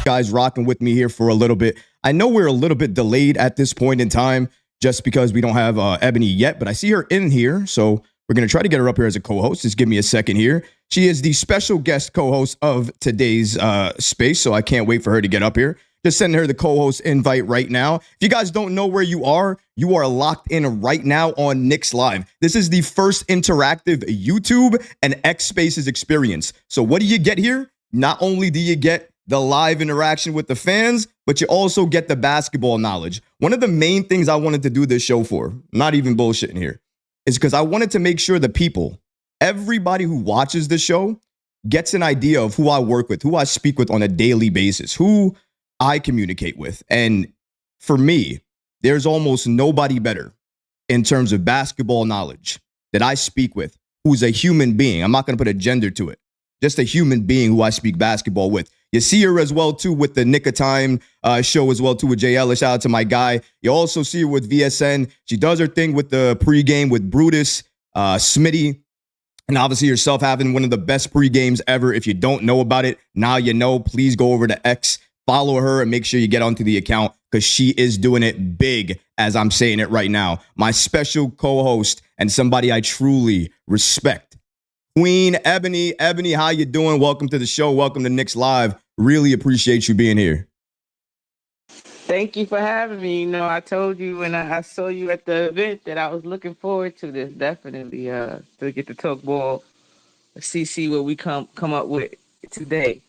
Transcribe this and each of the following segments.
Guys rocking with me here for a little bit. I know we're a little bit delayed at this point in time just because we don't have Ebony yet, but I see her in here. So we're going to try to get her up here as a co-host. Just give me a second here. She is the special guest co-host of today's space, so I can't wait for her to get up here. Just sending her the co-host invite right now. If you guys don't know where you are locked in right now on Knicks Live. This is the first interactive YouTube and X Spaces experience. So what do you get here? Not only do you get the live interaction with the fans, but you also get the basketball knowledge. One of the main things I wanted to do this show for, not even bullshitting here, is because I wanted to make sure the people, everybody who watches the show, gets an idea of who I work with, who I speak with on a daily basis, who I communicate with. And for me, there's almost nobody better in terms of basketball knowledge that I speak with who's a human being. I'm not going to put a gender to it. Just a human being who I speak basketball with. You see her as well, too, with the Nick of Time show as well, too, with Jay Ellis. Shout out to my guy. You also see her with VSN. She does her thing with the pregame with Brutus, Smitty, and obviously herself having one of the best pregames ever. If you don't know about it, now you know. Please go over to X, follow her, and make sure you get onto the account because she is doing it big, as I'm saying it right now. My special co-host and somebody I truly respect, Queen Ebony. Ebony, how you doing? Welcome to the show. Welcome to Knicks Live. Really appreciate you being here. Thank you for having me. You know, I told you when I saw you at the event that I was looking forward to this, definitely, to get to talk ball, see what we come up with today.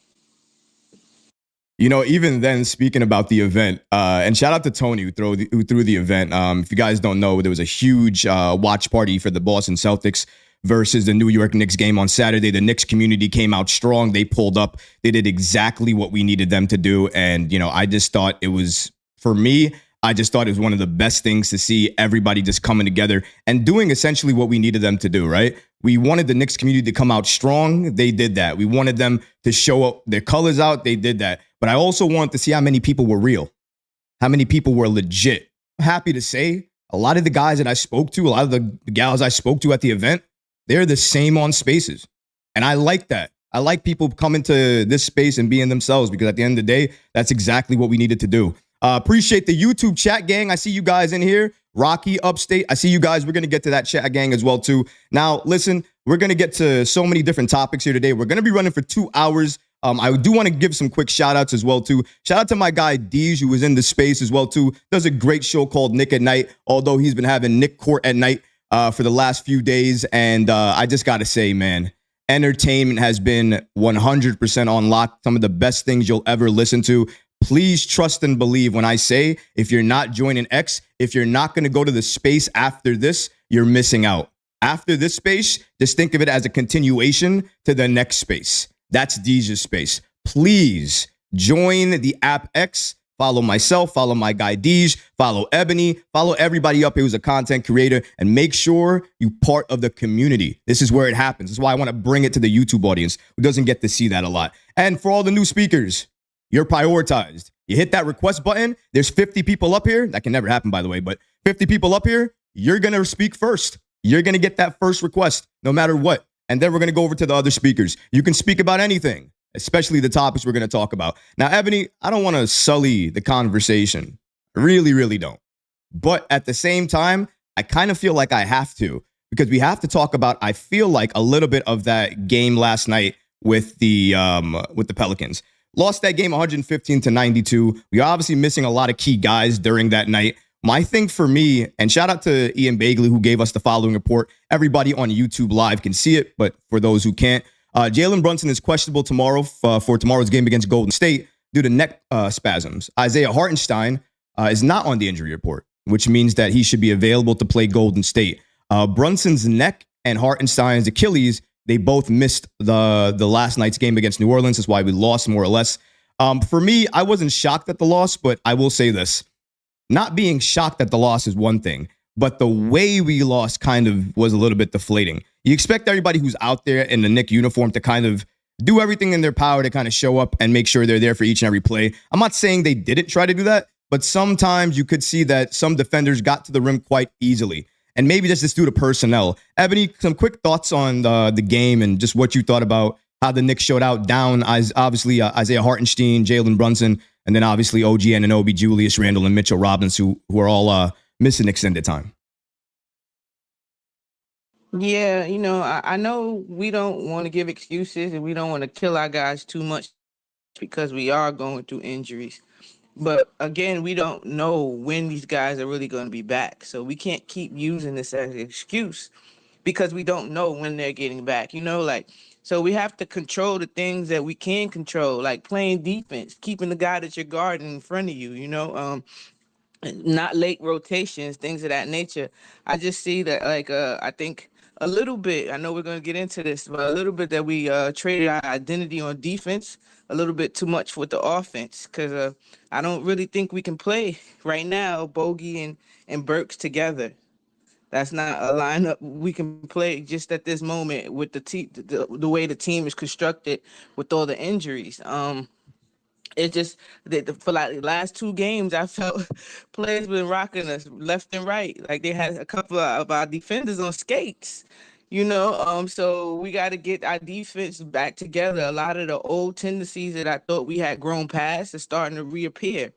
You know, even then, speaking about the event, and shout out to Tony who threw the event. If you guys don't know, there was a huge watch party for the Boston Celtics versus the New York Knicks game on Saturday. The Knicks community came out strong. They pulled up. They did exactly what we needed them to do. And, you know, I just thought it was, for me, I just thought it was one of the best things to see everybody just coming together and doing essentially what we needed them to do, right? We wanted the Knicks community to come out strong. They did that. We wanted them to show up their colors out. They did that. But I also wanted to see how many people were real, how many people were legit. I'm happy to say a lot of the guys that I spoke to, a lot of the gals I spoke to at the event, they're the same on spaces. And I like that. I like people coming to this space and being themselves because at the end of the day, that's exactly what we needed to do. Appreciate the YouTube chat gang. I see you guys in here. Rocky, Upstate. I see you guys. We're going to get to that chat gang as well, too. Now, listen, we're going to get to so many different topics here today. We're going to be running for 2 hours. I do want to give some quick shout outs as well, too. Shout out to my guy, Deej, who was in the space as well, too. Does a great show called Nick at Night, although he's been having Nick Court at Night for the last few days. And I just got to say, man, entertainment has been 100% on lock. Some of the best things you'll ever listen to. Please trust and believe when I say, if you're not joining X, if you're not going to go to the space after this, you're missing out. After this space, just think of it as a continuation to the next space. That's Deeja's space. Please join the app X. Follow myself, follow my guy Deej, follow Ebony, follow everybody up here who's a content creator, and make sure you part of the community. This is where it happens. This is why I want to bring it to the YouTube audience who doesn't get to see that a lot. And for all the new speakers, you're prioritized. You hit that request button. There's 50 people up here. That can never happen, by the way, but 50 people up here, you're going to speak first. You're going to get that first request no matter what. And then we're going to go over to the other speakers. You can speak about anything, especially the topics we're going to talk about. Now, Ebony, I don't want to sully the conversation. I really, really don't. But at the same time, I kind of feel like I have to because we have to talk about, I feel like, a little bit of that game last night with the Pelicans. Lost that game 115-92. We are obviously missing a lot of key guys during that night. My thing for me, and shout out to Ian Bagley who gave us the following report. Everybody on YouTube Live can see it, but for those who can't, Jalen Brunson is questionable tomorrow for tomorrow's game against Golden State due to neck spasms. Isaiah Hartenstein is not on the injury report, which means that he should be available to play Golden State. Brunson's neck and Hartenstein's Achilles, they both missed the last night's game against New Orleans. That's why we lost more or less. For me, I wasn't shocked at the loss, but I will say this. Not being shocked at the loss is one thing, but the way we lost kind of was a little bit deflating. You expect everybody who's out there in the Knick uniform to kind of do everything in their power to kind of show up and make sure they're there for each and every play. I'm not saying they didn't try to do that, but sometimes you could see that some defenders got to the rim quite easily. And maybe that's just due to personnel. Ebony, some quick thoughts on the game and just what you thought about how the Knicks showed out down, obviously Isaiah Hartenstein, Jalen Brunson, and then obviously OG Anunoby, Julius Randle, and Mitchell Robinson, who are all missing extended time. Yeah, I know we don't want to give excuses and we don't want to kill our guys too much because we are going through injuries. But again, we don't know when these guys are really going to be back. So we can't keep using this as an excuse because we don't know when they're getting back. So we have to control the things that we can control, like playing defense, keeping the guy that you're guarding in front of you, not late rotations, things of that nature. I just see that, I think a little bit, I know we're going to get into this, but a little bit that we traded our identity on defense a little bit too much with the offense, because I don't really think we can play right now Bogey and Burks together. That's not a lineup we can play just at this moment with the way the team is constructed with all the injuries. It just for like the last two games, I felt players been rocking us left and right. Like they had a couple of our defenders on skates, So we got to get our defense back together. A lot of the old tendencies that I thought we had grown past are starting to reappear.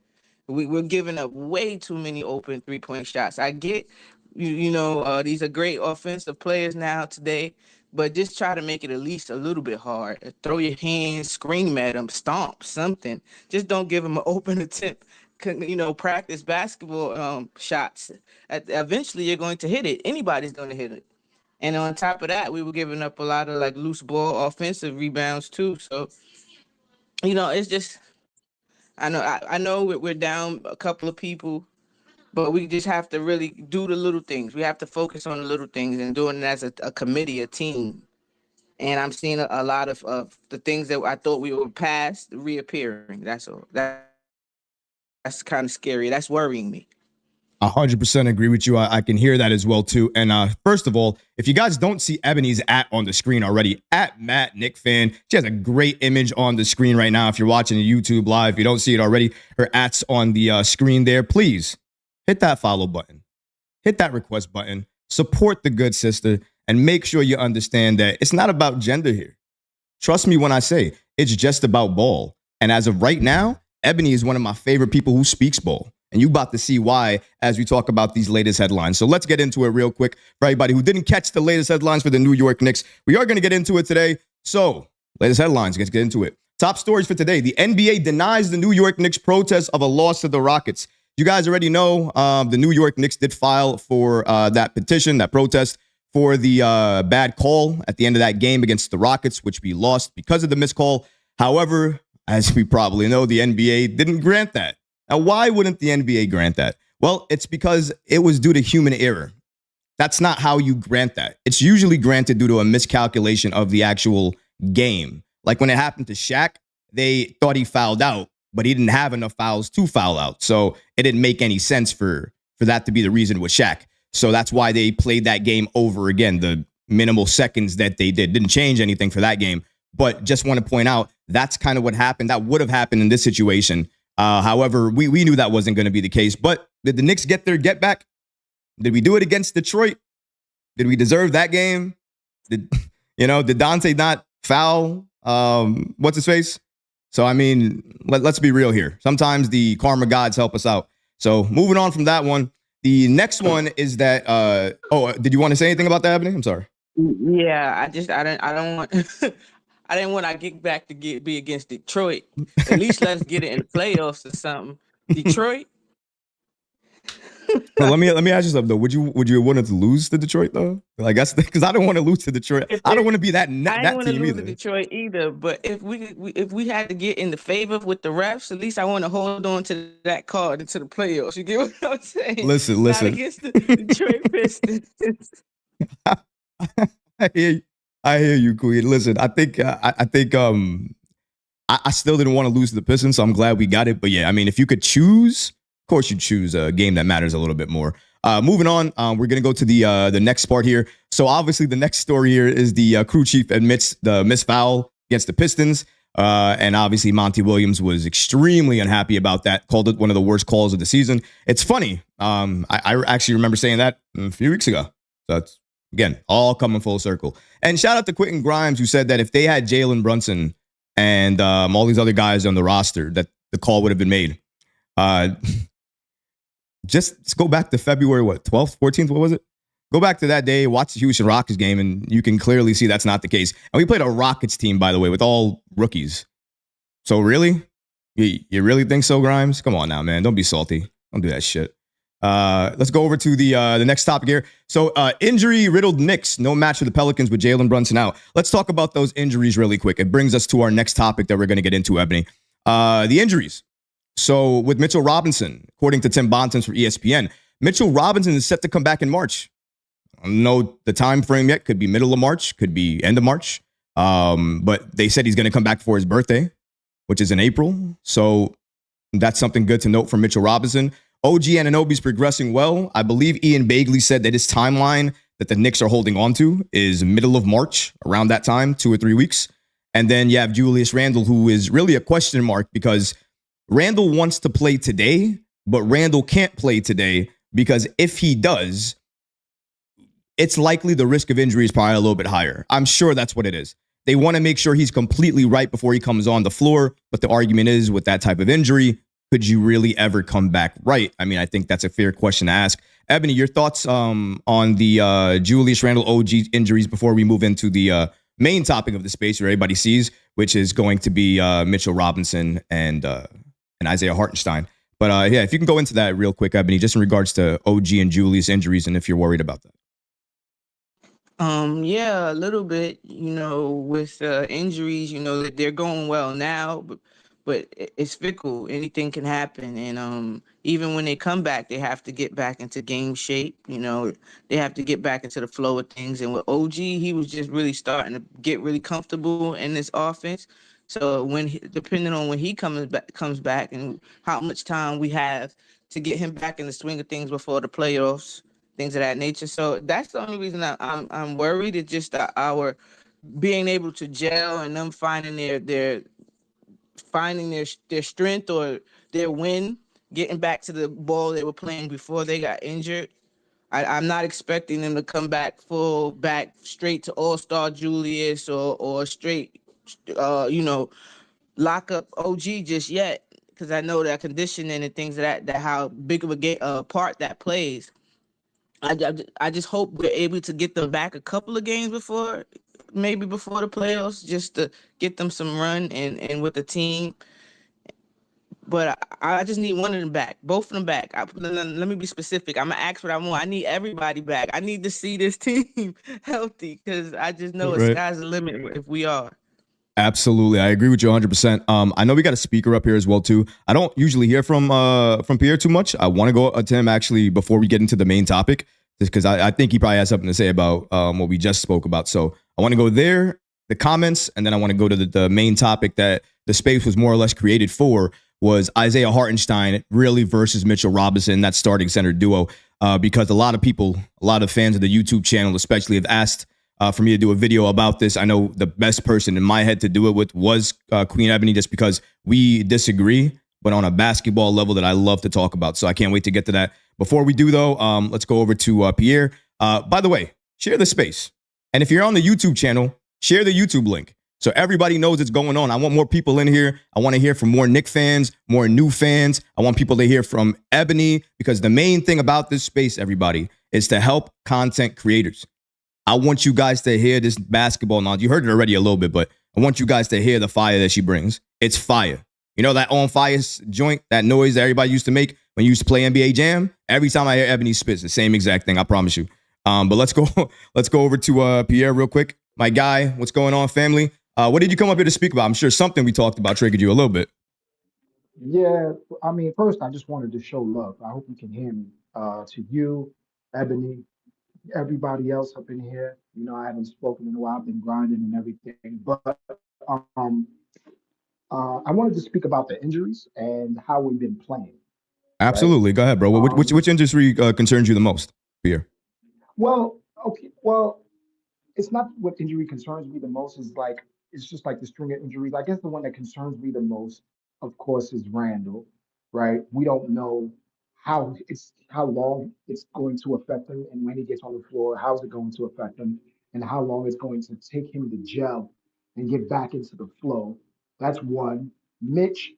We're giving up way too many open 3-point shots. I get, these are great offensive players now today, but just try to make it at least a little bit hard. Throw your hands, scream at them, stomp, something. Just don't give them an open attempt. Practice basketball shots. Eventually, you're going to hit it. Anybody's going to hit it. And on top of that, we were giving up a lot of like loose ball offensive rebounds too. So, it's just I know we're down a couple of people, but we just have to really do the little things. We have to focus on the little things and doing it as a committee, a team. And I'm seeing a lot of the things that I thought we were past reappearing. That's all. That's kind of scary. That's worrying me. 100% agree with you. I can hear that as well, too. And first of all, if you guys don't see Ebony's on the screen already, Matt Nick Fan, she has a great image on the screen right now. If you're watching the YouTube live, if you don't see it already, her @'s on the screen there. Please hit that follow button, hit that request button, support the good sister, and make sure you understand that it's not about gender here. Trust me when I say it's just about ball. And as of right now, Ebony is one of my favorite people who speaks ball. And you about to see why as we talk about these latest headlines. So let's get into it real quick. For everybody who didn't catch the latest headlines for the New York Knicks, we are going to get into it today. So latest headlines, let's get into it. Top stories for today. The NBA denies the New York Knicks protest of a loss to the Rockets. You guys already know the New York Knicks did file for that petition, that protest for the bad call at the end of that game against the Rockets, which we lost because of the missed call. However, as we probably know, the NBA didn't grant that. Now, why wouldn't the NBA grant that? Well, it's because it was due to human error. That's not how you grant that. It's usually granted due to a miscalculation of the actual game. Like when it happened to Shaq, they thought he fouled out, but he didn't have enough fouls to foul out. So it didn't make any sense for that to be the reason with Shaq. So that's why they played that game over again. The minimal seconds that they didn't change anything for that game. But just want to point out, that's kind of what happened. That would have happened in this situation. However, we knew that wasn't going to be the case. But did the Knicks get their get back? Did we do it against Detroit? Did we deserve that game? Did Dante not foul? What's his face? So, I mean, let's be real here. Sometimes the karma gods help us out. So moving on from that one, the next one is that. Did you want to say anything about that, Ebony? I'm sorry. Yeah, I don't want. I didn't want to get back to be against Detroit. At least let's get it in the playoffs or something. Detroit. Well, let me ask you something though. Would you want to lose to Detroit though? Like that's because I don't want to lose to Detroit. I don't want to be that team either. I don't want to lose to Detroit either. But if we had to get in the favor with the refs, at least I want to hold on to that card into the playoffs. You get what I'm saying? Listen. Not against the Detroit Pistons. I hear you, Queen. Listen, I think I still didn't want to lose to the Pistons, so I'm glad we got it. But yeah, I mean, if you could choose, of course, you choose a game that matters a little bit more. Moving on, we're gonna go to the next part here. So obviously, the next story here is the crew chief admits the missed foul against the Pistons, and obviously Monty Williams was extremely unhappy about that. Called it one of the worst calls of the season. It's funny. I actually remember saying that a few weeks ago. So Again, all coming full circle. And shout out to Quentin Grimes, who said that if they had Jalen Brunson and all these other guys on the roster, that the call would have been made. Uh, just go back to February, 12th, 14th, what was it? Go back to that day, watch the Houston Rockets game, and you can clearly see that's not the case. And we played a Rockets team, by the way, with all rookies. So really? You really think so, Grimes? Come on now, man. Don't be salty. Don't do that shit. Let's go over to the next topic here. So injury-riddled Knicks. No match for the Pelicans with Jalen Brunson out. Let's talk about those injuries really quick. It brings us to our next topic that we're going to get into, Ebony. The injuries. So with Mitchell Robinson, according to Tim Bontemps for ESPN, Mitchell Robinson is set to come back in March. I don't know the time frame yet. Could be middle of March. Could be end of March. But they said he's going to come back for his birthday, which is in April. So that's something good to note for Mitchell Robinson. OG Anunoby's progressing well. I believe Ian Bagley said that his timeline that the Knicks are holding on to is middle of March, around that time, 2 or 3 weeks. And then you have Julius Randle, who is really a question mark because Randle wants to play today, but Randle can't play today because if he does, it's likely the risk of injury is probably a little bit higher. I'm sure that's what it is. They want to make sure he's completely right before he comes on the floor. But the argument is, with that type of injury, could you really ever come back right? I mean, I think that's a fair question to ask. Ebony, your thoughts on the Julius Randle OG injuries before we move into the main topic of the space where everybody sees, which is going to be Mitchell Robinson and Isaiah Hartenstein. But yeah, if you can go into that real quick, Ebony, just in regards to OG and Julius injuries and if you're worried about that. Yeah, a little bit, with injuries, that they're going well now, but it's fickle. Anything can happen. And even when they come back, they have to get back into game shape. They have to get back into the flow of things. And with OG, he was just really starting to get really comfortable in this offense. So depending on when he comes back and how much time we have to get him back in the swing of things before the playoffs, things of that nature. So that's the only reason I'm worried. It's just our being able to gel and them finding their strength or their win, getting back to the ball they were playing before they got injured. I'm not expecting them to come back straight to All-Star Julius or straight, lock up OG just yet, because I know that conditioning and things of that how big of a part that plays. I just hope we're able to get them back a couple of games before the playoffs, just to get them some run and with the team. But I just need one of them back, both of them back. Let me be specific. I'm gonna ask what I want. I need everybody back. I need to see this team healthy, because I just know the sky's the limit if we are. Absolutely. I agree with you 100%. I know we got a speaker up here as well, too. I don't usually hear from Pierre too much. I want to go to him, actually, before we get into the main topic, just because I think he probably has something to say about what we just spoke about. So I want to go there, the comments, and then I want to go to the main topic that the space was more or less created for, was Isaiah Hartenstein really versus Mitchell Robinson, that starting center duo, because a lot of fans of the YouTube channel especially, have asked for me to do a video about this. I know the best person in my head to do it with was Queen Ebony, just because we disagree, but on a basketball level that I love to talk about. So I can't wait to get to that. Before we do, though, let's go over to Pierre. By the way, share the space. And if you're on the YouTube channel, share the YouTube link so everybody knows it's going on. I want more people in here. I want to hear from more Knick fans, more new fans. I want people to hear from Ebony, because the main thing about this space, everybody, is to help content creators. I want you guys to hear this basketball knowledge. You heard it already a little bit, but I want you guys to hear the fire that she brings. It's fire. You know that on fire joint, that noise that everybody used to make when you used to play NBA Jam? Every time I hear Ebony spits, the same exact thing, I promise you. But let's go over to Pierre real quick. My guy, what's going on, family? What did you come up here to speak about? I'm sure something we talked about triggered you a little bit. Yeah, I mean, first, I just wanted to show love. I hope you can hear me. To you, Ebony, everybody else up in here. I haven't spoken in a while. I've been grinding and everything. But um, I wanted to speak about the injuries and how we've been playing, right? Absolutely. Go ahead, bro. Which industry concerns you the most, Pierre? Well, okay. Well, it's not what injury concerns me the most. It's just like the string of injuries. I guess the one that concerns me the most, of course, is Randall, right? We don't know how long it's going to affect him, and when he gets on the floor, how is it going to affect him, and how long it's going to take him to gel and get back into the flow. That's one. Mitch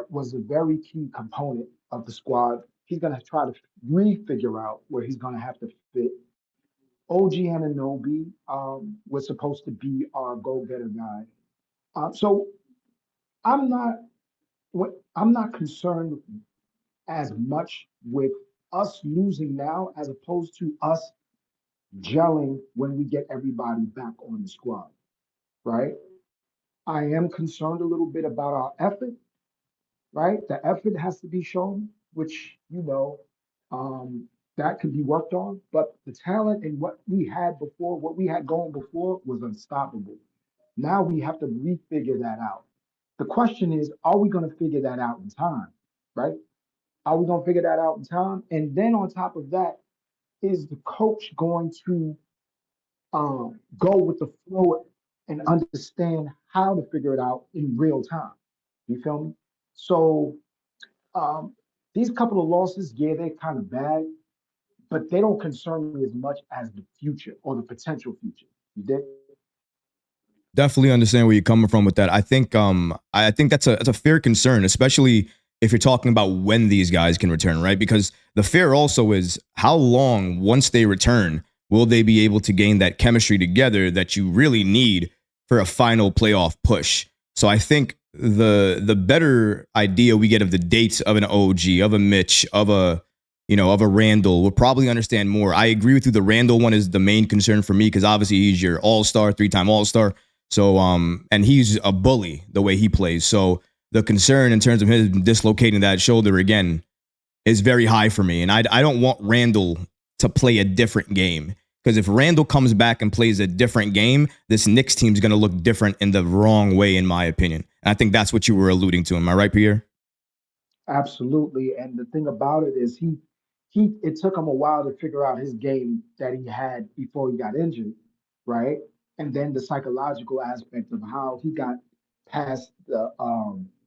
was a very key component of the squad. He's going to try to re-figure out where he's going to have to fit. OG Ananobi was supposed to be our go-getter guy. So I'm not I'm not concerned as much with us losing now as opposed to us gelling when we get everybody back on the squad, right? I am concerned a little bit about our effort, right? The effort has to be shown, which, um, that could be worked on. But the talent and what we had before, what we had going before was unstoppable. Now we have to refigure that out. The question is, are we going to figure that out in time, right? Are we going to figure that out in time? And then on top of that, is the coach going to go with the flow and understand how to figure it out in real time? You feel me? So um, these couple of losses, yeah, they're kind of bad, but they don't concern me as much as the future or the potential future. You did? Definitely understand where you're coming from with that. I think that's a fair concern, especially if you're talking about when these guys can return, right? Because the fear also is how long once they return will they be able to gain that chemistry together that you really need for a final playoff push. So I think the better idea we get of the dates of an OG, of a Mitch, of a Randle, we'll probably understand more. I agree with you. The Randle one is the main concern for me because obviously he's your all-star, 3-time all-star. So, and he's a bully the way he plays. So the concern in terms of him dislocating that shoulder again is very high for me. And I don't want Randle to play a different game. Because if Randle comes back and plays a different game, this Knicks team is going to look different in the wrong way, in my opinion. And I think that's what you were alluding to. Am I right, Pierre? Absolutely. And the thing about it is he it took him a while to figure out his game that he had before he got injured, right? And then the psychological aspect of how he got past the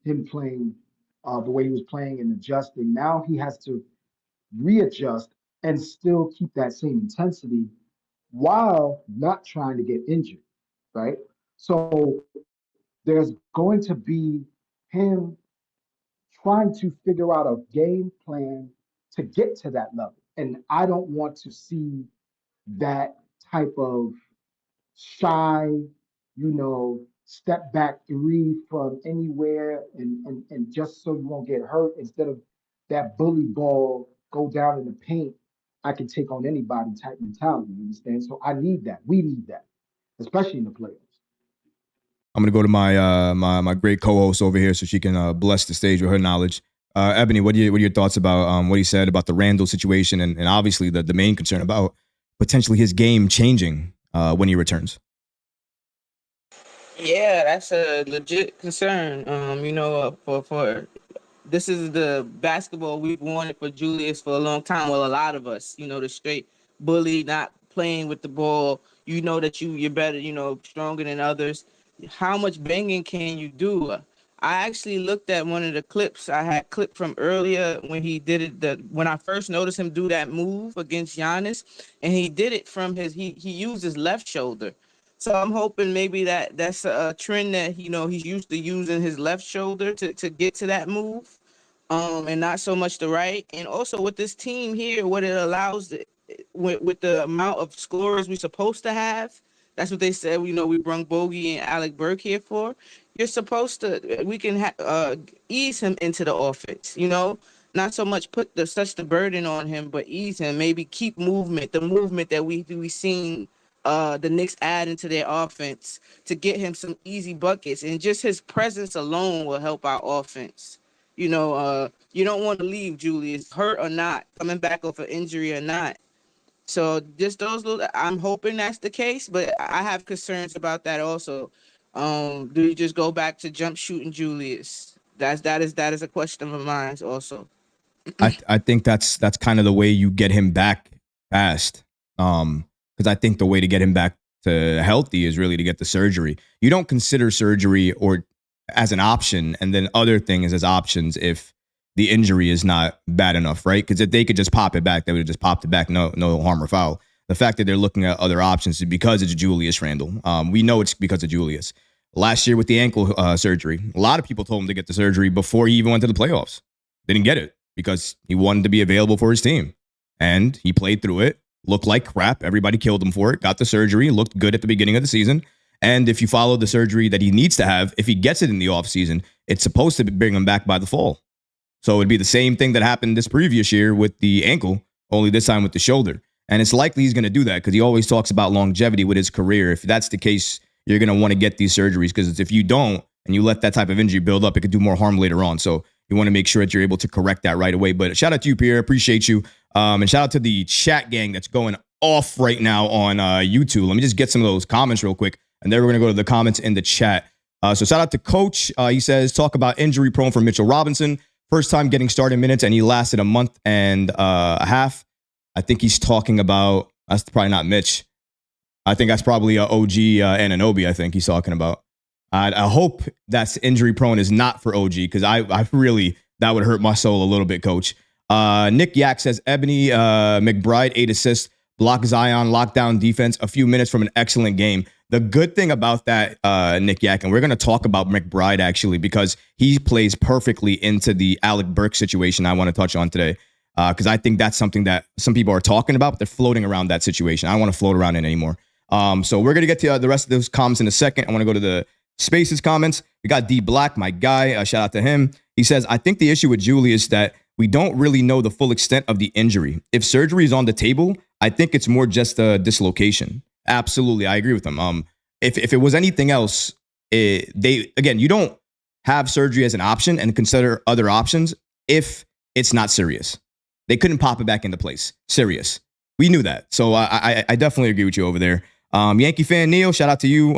him playing the way he was playing and adjusting. Now he has to readjust and still keep that same intensity while not trying to get injured, right? So there's going to be him trying to figure out a game plan to get to that level. And I don't want to see that type of shy, step back three from anywhere and just so you won't get hurt instead of that bully ball go down in the paint. I can take on anybody type mentality. You understand? So I need that. We need that, especially in the playoffs. I'm gonna go to my great co-host over here so she can bless the stage with her knowledge. Ebony, what are your thoughts about what he said about the Randle situation and obviously the main concern about potentially his game changing when he returns? Yeah, that's a legit concern. For this is the basketball we've wanted for Julius for a long time. Well, a lot of us, the straight bully, not playing with the ball. You know that you're better, stronger than others. How much banging can you do? I actually looked at one of the clips I had clipped from earlier when he did it. When I first noticed him do that move against Giannis, and he did it from he used his left shoulder. So I'm hoping maybe that's a trend that he's used to using his left shoulder to get to that move, and not so much the right. And also with this team here, what it allows with the amount of scorers we're supposed to have. That's what they said. We brung Bogey and Alec Burke here for. You're supposed to. We can ease him into the offense. Not so much put such the burden on him, but ease him. Maybe keep the movement that we seen the Knicks add into their offense to get him some easy buckets, and just his presence alone will help our offense. You don't want to leave Julius, hurt or not, coming back off an injury or not. So just those little, I'm hoping that's the case, but I have concerns about that also. Do you just go back to jump shooting Julius? That is a question of mine also. I think that's kind of the way you get him back fast. Because I think the way to get him back to healthy is really to get the surgery. You don't consider surgery or as an option, and then other things as options if the injury is not bad enough, right? Because if they could just pop it back, they would have just popped it back, no harm or foul. The fact that they're looking at other options is because it's Julius Randle. We know it's because of Julius. Last year with the ankle surgery, a lot of people told him to get the surgery before he even went to the playoffs. They didn't get it because he wanted to be available for his team. And he played through it, looked like crap. Everybody killed him for it, got the surgery, looked good at the beginning of the season. And if you follow the surgery that he needs to have, if he gets it in the offseason, it's supposed to bring him back by the fall. So it'd be the same thing that happened this previous year with the ankle, only this time with the shoulder. And it's likely he's going to do that because he always talks about longevity with his career. If that's the case, you're going to want to get these surgeries because if you don't and you let that type of injury build up, it could do more harm later on. So you want to make sure that you're able to correct that right away. But shout out to you, Pierre. Appreciate you. And shout out to the chat gang that's going off right now on YouTube. Let me just get some of those comments real quick. And then we're going to go to the comments in the chat. So shout out to Coach. He says, talk about injury prone for Mitchell Robinson. First time getting started minutes, and he lasted a month and a half. I think he's talking about, that's probably not Mitch. I think that's probably OG Anunoby, I think he's talking about. I hope that's injury prone is not for OG because I really, that would hurt my soul a little bit, Coach. Nick Yak says, Ebony McBride, 8 assists, block Zion, lockdown defense, a few minutes from an excellent game. The good thing about that, Nick Yak, and we're going to talk about McBride actually because he plays perfectly into the Alec Burks situation I want to touch on today. Because I think that's something that some people are talking about, but they're floating around that situation. I don't want to float around it anymore. So we're going to get to the rest of those comments in a second. I want to go to the Spaces comments. We got D Black, my guy. Shout out to him. He says, I think the issue with Julius is that we don't really know the full extent of the injury. If surgery is on the table, I think it's more just a dislocation. Absolutely. I agree with him. If it was anything else, you don't have surgery as an option and consider other options if it's not serious. They couldn't pop it back into place. Serious. We knew that. So I definitely agree with you over there. Yankee fan Neil, shout out to you.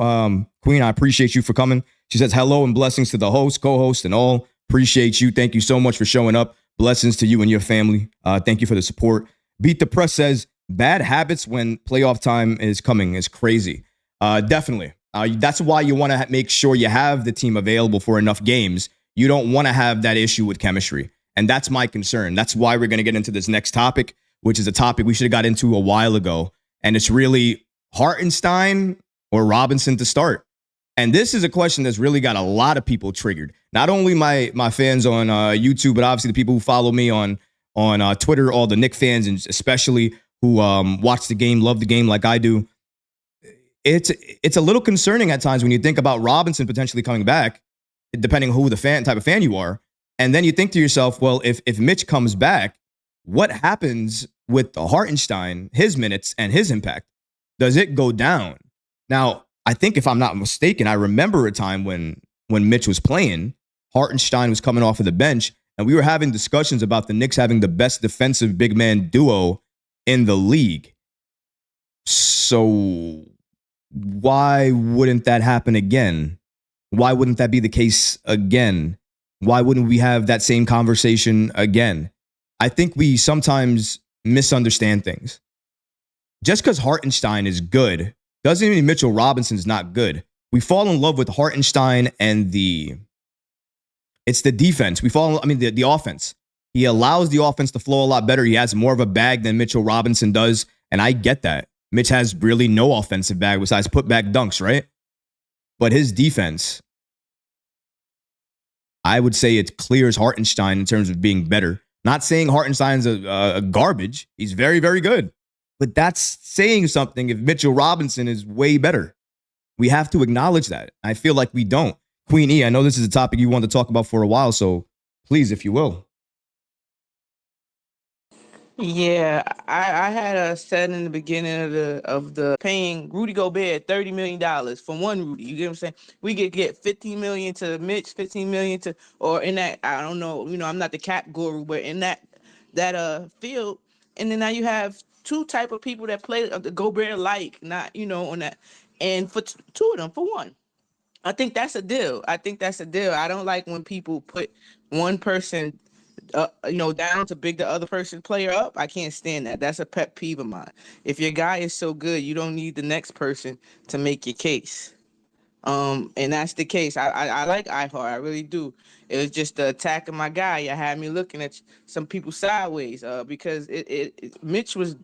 Queen, I appreciate you for coming. She says hello and blessings to the host, co-host, and all. Appreciate you. Thank you so much for showing up. Blessings to you and your family. Thank you for the support. Beat the Press says bad habits when playoff time is coming is crazy. Definitely. That's why you want to make sure you have the team available for enough games. You don't want to have that issue with chemistry. And that's my concern. That's why we're going to get into this next topic, which is a topic we should have got into a while ago. And it's really Hartenstein or Robinson to start. And this is a question that's really got a lot of people triggered. Not only my fans on YouTube, but obviously the people who follow me on Twitter, all the Knicks fans, and especially who watch the game, love the game like I do. It's a little concerning at times when you think about Robinson potentially coming back, depending who the type of fan you are. And then you think to yourself, well, if Mitch comes back, what happens with the Hartenstein, his minutes and his impact? Does it go down? Now, I think if I'm not mistaken, I remember a time when Mitch was playing, Hartenstein was coming off of the bench, and we were having discussions about the Knicks having the best defensive big man duo in the league. So why wouldn't that happen again? Why wouldn't that be the case again? Why wouldn't we have that same conversation again? I think we sometimes misunderstand things. Just because Hartenstein is good doesn't mean Mitchell Robinson's not good. We fall in love with Hartenstein and it's the defense. The offense. He allows the offense to flow a lot better. He has more of a bag than Mitchell Robinson does, and I get that. Mitch has really no offensive bag besides putback dunks, right? But his defense, I would say it clears Hartenstein in terms of being better. Not saying Hartenstein's a garbage. He's very, very good. But that's saying something if Mitchell Robinson is way better. We have to acknowledge that. I feel like we don't. Queen E, I know this is a topic you wanted to talk about for a while, so please, if you will. Yeah, I had said in the beginning of the paying Rudy Gobert $30 million for one Rudy. You get what I'm saying? We get $15 million to Mitch, $15 million to, or in that, I don't know, I'm not the cap guru, but in that field, and then now you have two type of people that play the Gobert like, not on that, and for two of them for one. I think that's a deal. I don't like when people put one person down to big the other person player up. I can't stand that. That's a pet peeve of mine. If your guy is so good, you don't need the next person to make your case. And that's the case. I like iHeart. I really do. It was just the attack of my guy. You had me looking at some people sideways. Because Mitch was.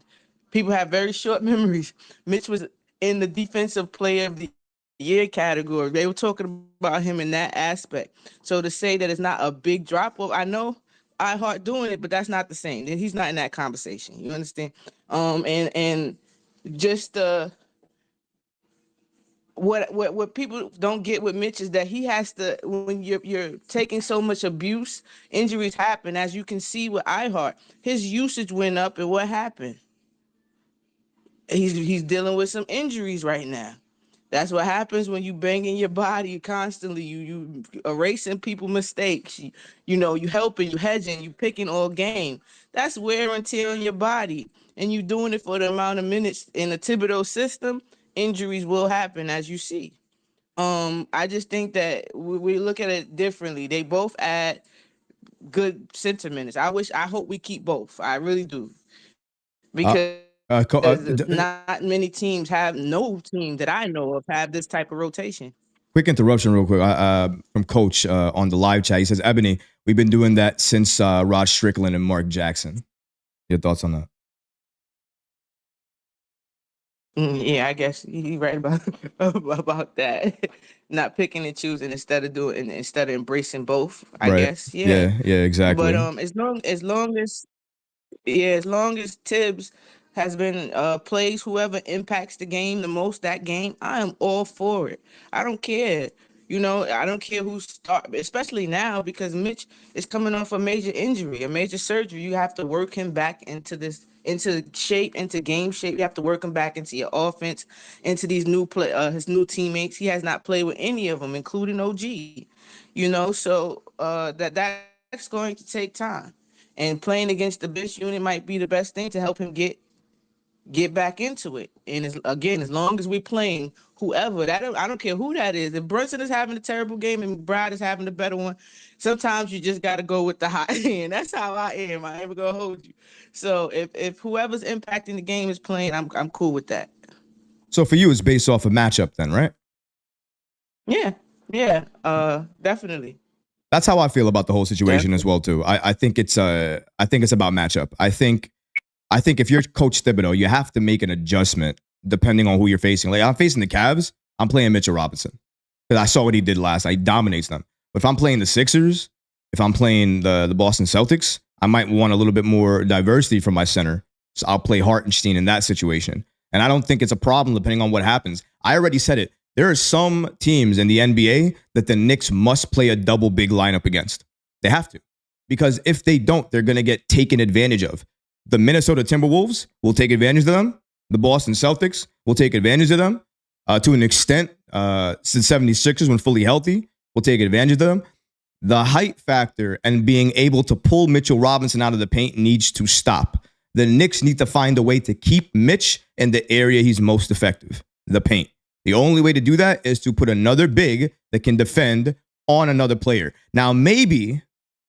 People have very short memories. Mitch was in the defensive player of the year category. They were talking about him in that aspect. So to say that it's not a big drop off, I know iHeart doing it, but that's not the same. He's not in that conversation. You understand? And just what people don't get with Mitch is that he has to, when you're taking so much abuse, injuries happen. As you can see with iHeart, his usage went up, and what happened? He's dealing with some injuries right now. That's what happens when you banging your body constantly. You erasing people mistakes. You helping, you hedging, you picking all game. That's wear and tear on your body, and you doing it for the amount of minutes in the Thibodeau system. Injuries will happen, as you see. I just think that we look at it differently. They both add good center minutes. I hope we keep both. I really do, Uh, because not many teams have, no team that I know of have this type of rotation. quick interruption, real quick, from Coach on the live chat. He says, Ebony, we've been doing that since Rod Strickland and Mark Jackson. Your thoughts on that? Yeah, I guess you're right about about that. Not picking and choosing instead of embracing both. I Right. guess, yeah. Yeah, exactly. But as long as Tibbs has been plays whoever impacts the game the most that game, I am all for it. I don't care. I don't care who start, especially now because Mitch is coming off a major injury, a major surgery. You have to work him back into shape, into game shape. You have to work him back into your offense, into these his new teammates. He has not played with any of them, including OG. So that's going to take time. And playing against the bench unit might be the best thing to help him get back into it. And as long as we're playing whoever that, I don't care who that is. If Brunson is having a terrible game and McBride is having a better one, sometimes you just got to go with the hot hand. That's how I am. I ain't gonna hold you. So if whoever's impacting the game is playing, I'm cool with that. So for you, it's based off a matchup, then, right? Yeah, definitely. That's how I feel about the whole situation as well too. I think it's about matchup. I think if you're Coach Thibodeau, you have to make an adjustment depending on who you're facing. Like I'm facing the Cavs, I'm playing Mitchell Robinson because I saw what he did last night. He dominates them. But if I'm playing the Sixers, if I'm playing the Boston Celtics, I might want a little bit more diversity from my center. So I'll play Hartenstein in that situation. And I don't think it's a problem depending on what happens. I already said it. There are some teams in the NBA that the Knicks must play a double big lineup against. They have to. Because if they don't, they're going to get taken advantage of. The Minnesota Timberwolves will take advantage of them. The Boston Celtics will take advantage of them to an extent. The 76ers, when fully healthy, will take advantage of them. The height factor and being able to pull Mitchell Robinson out of the paint needs to stop. The Knicks need to find a way to keep Mitch in the area he's most effective, the paint. The only way to do that is to put another big that can defend on another player. Now, maybe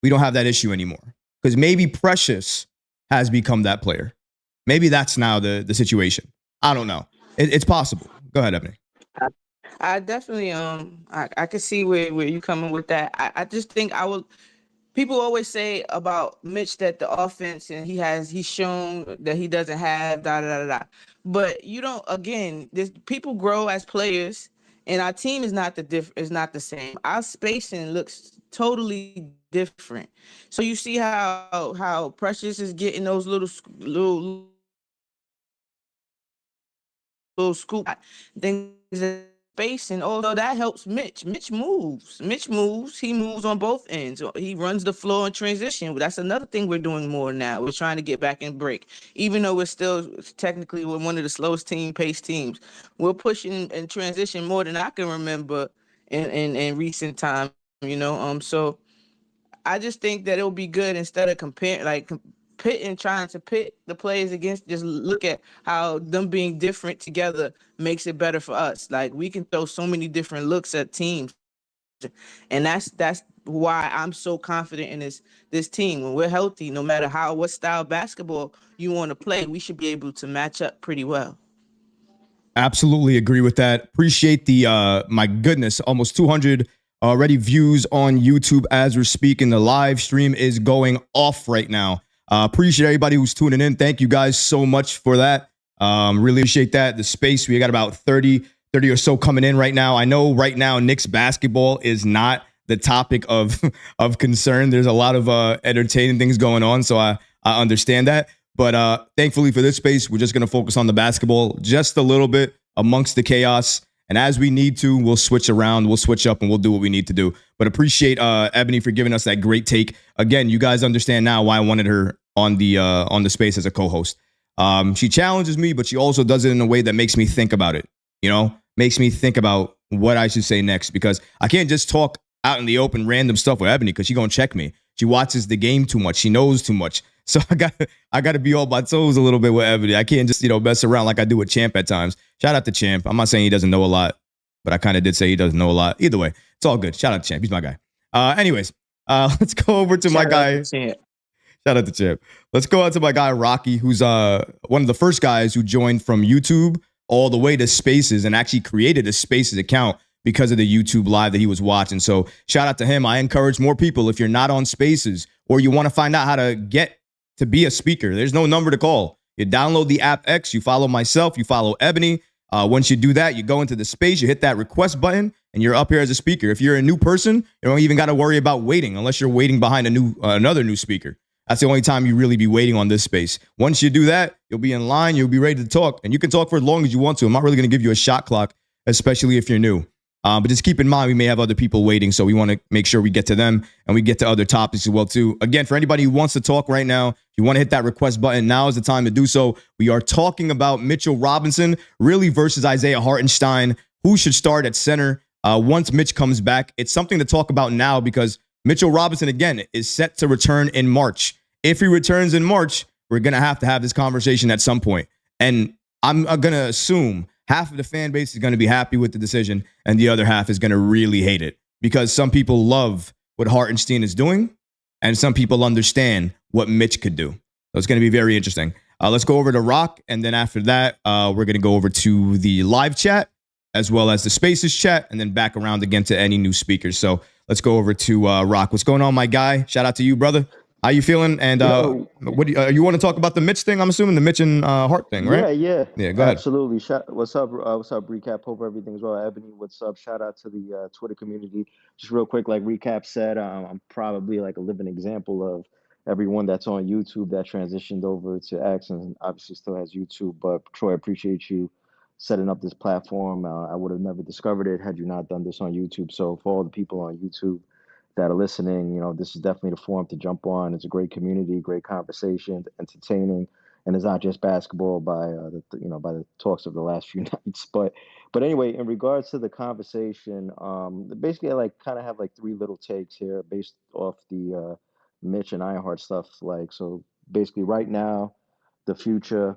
we don't have that issue anymore because maybe Precious has become that player. Maybe that's now the situation. I don't know. It's possible. Go ahead, Ebony. I definitely I can see where you coming with that. I just think I will. People always say about Mitch that the offense and he's shown that he doesn't have da da da da. But you don't, again, this people grow as players, and our team is not the same. Our spacing looks totally different. So you see how Precious is getting those little scoop things in space, and although that helps Mitch. Mitch moves. He moves on both ends. He runs the floor in transition. That's another thing we're doing more now. We're trying to get back and break, even though we're still technically we're one of the slowest paced teams. We're pushing in transition more than I can remember in recent time. So I just think that it'll be good instead of comparing, like pitting, trying to pit the players against. Just look at how them being different together makes it better for us. Like we can throw so many different looks at teams, and that's why I'm so confident in this team. When we're healthy, no matter what style basketball you want to play, we should be able to match up pretty well. Absolutely agree with that. Appreciate the my goodness, almost 200 already views on YouTube as we're speaking. The live stream is going off right now. Appreciate everybody who's tuning in. Thank you guys so much for that. Really appreciate that. The space, we got about 30 or so coming in right now. I know right now Knicks basketball is not the topic of of concern. There's a lot of entertaining things going on, so I understand that. But thankfully for this space, we're just going to focus on the basketball just a little bit amongst the chaos. And as we need to, we'll switch around, we'll switch up, and we'll do what we need to do. But appreciate Ebony for giving us that great take. Again, you guys understand now why I wanted her on the space as a co-host. She challenges me, but she also does it in a way that makes me think about it. You know, makes me think about what I should say next, because I can't just talk out in the open random stuff with Ebony because she's gonna check me. She watches the game too much. She knows too much. So I got to be on my toes a little bit with Ebony. I can't just, mess around like I do with Champ at times. Shout out to Champ. I'm not saying he doesn't know a lot, but I kind of did say he doesn't know a lot. Either way, it's all good. Shout out to Champ. He's my guy. Anyways, let's go over to my guy. Shout out to Champ. Let's go out to my guy, Rocky, who's one of the first guys who joined from YouTube all the way to Spaces and actually created a Spaces account because of the YouTube live that he was watching. So shout out to him. I encourage more people, if you're not on Spaces or you want to find out how to get to be a speaker, there's no number to call. You download the app X, you follow myself, you follow Ebony. Once you do that, you go into the space, you hit that request button, and you're up here as a speaker. If you're a new person, you don't even got to worry about waiting unless you're waiting behind another new speaker. That's the only time you really be waiting on this space. Once you do that, you'll be in line, you'll be ready to talk, and you can talk for as long as you want to. I'm not really going to give you a shot clock, especially if you're new. But just keep in mind, we may have other people waiting, so we want to make sure we get to them and we get to other topics as well, too. Again, for anybody who wants to talk right now, if you want to hit that request button, now is the time to do so. We are talking about Mitchell Robinson, really versus Isaiah Hartenstein, who should start at center once Mitch comes back. It's something to talk about now because Mitchell Robinson, again, is set to return in March. If he returns in March, we're going to have this conversation at some point. And I'm going to assume half of the fan base is going to be happy with the decision, and the other half is going to really hate it because some people love what Hartenstein is doing, and some people understand what Mitch could do. So it's going to be very interesting. Let's go over to Rock, and then after that, we're going to go over to the live chat as well as the Spaces chat, and then back around again to any new speakers. So let's go over to Rock. What's going on, my guy? Shout out to you, brother. How you feeling? And what do you want to talk about the Mitch thing? I'm assuming the Mitch and Hart thing, right? Yeah. Go ahead. Absolutely. What's up? Recap. Hope everything's well. Ebony, what's up? Shout out to the Twitter community. Just real quick, like Recap said, I'm probably like a living example of everyone that's on YouTube that transitioned over to X and obviously still has YouTube. But Troy, I appreciate you setting up this platform. I would have never discovered it had you not done this on YouTube. So for all the people on YouTube that are listening, this is definitely the forum to jump on. It's a great community, great conversation, entertaining, and it's not just basketball by by the talks of the last few nights. But anyway, in regards to the conversation, basically I like kind of have like three little takes here based off the Mitch and Ironheart stuff. Like so, basically right now, the future,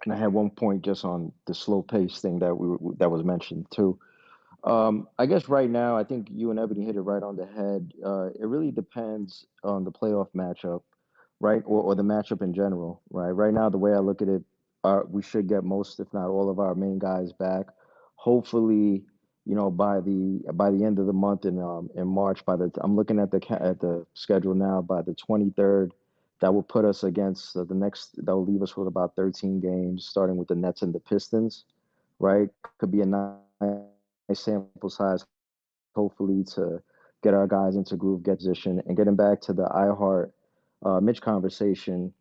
and I had one point just on the slow pace thing that was mentioned too. I guess right now, I think you and Ebony hit it right on the head. It really depends on the playoff matchup, right, or the matchup in general, right. Right now, the way I look at it, we should get most, if not all, of our main guys back. Hopefully, by the end of the month in March. I'm looking at the schedule now. By the 23rd, that will put us against the next. That will leave us with about 13 games, starting with the Nets and the Pistons, right. Could be a nice sample size, hopefully, to get our guys into groove, get position, and getting back to the iHeart Mitch conversation.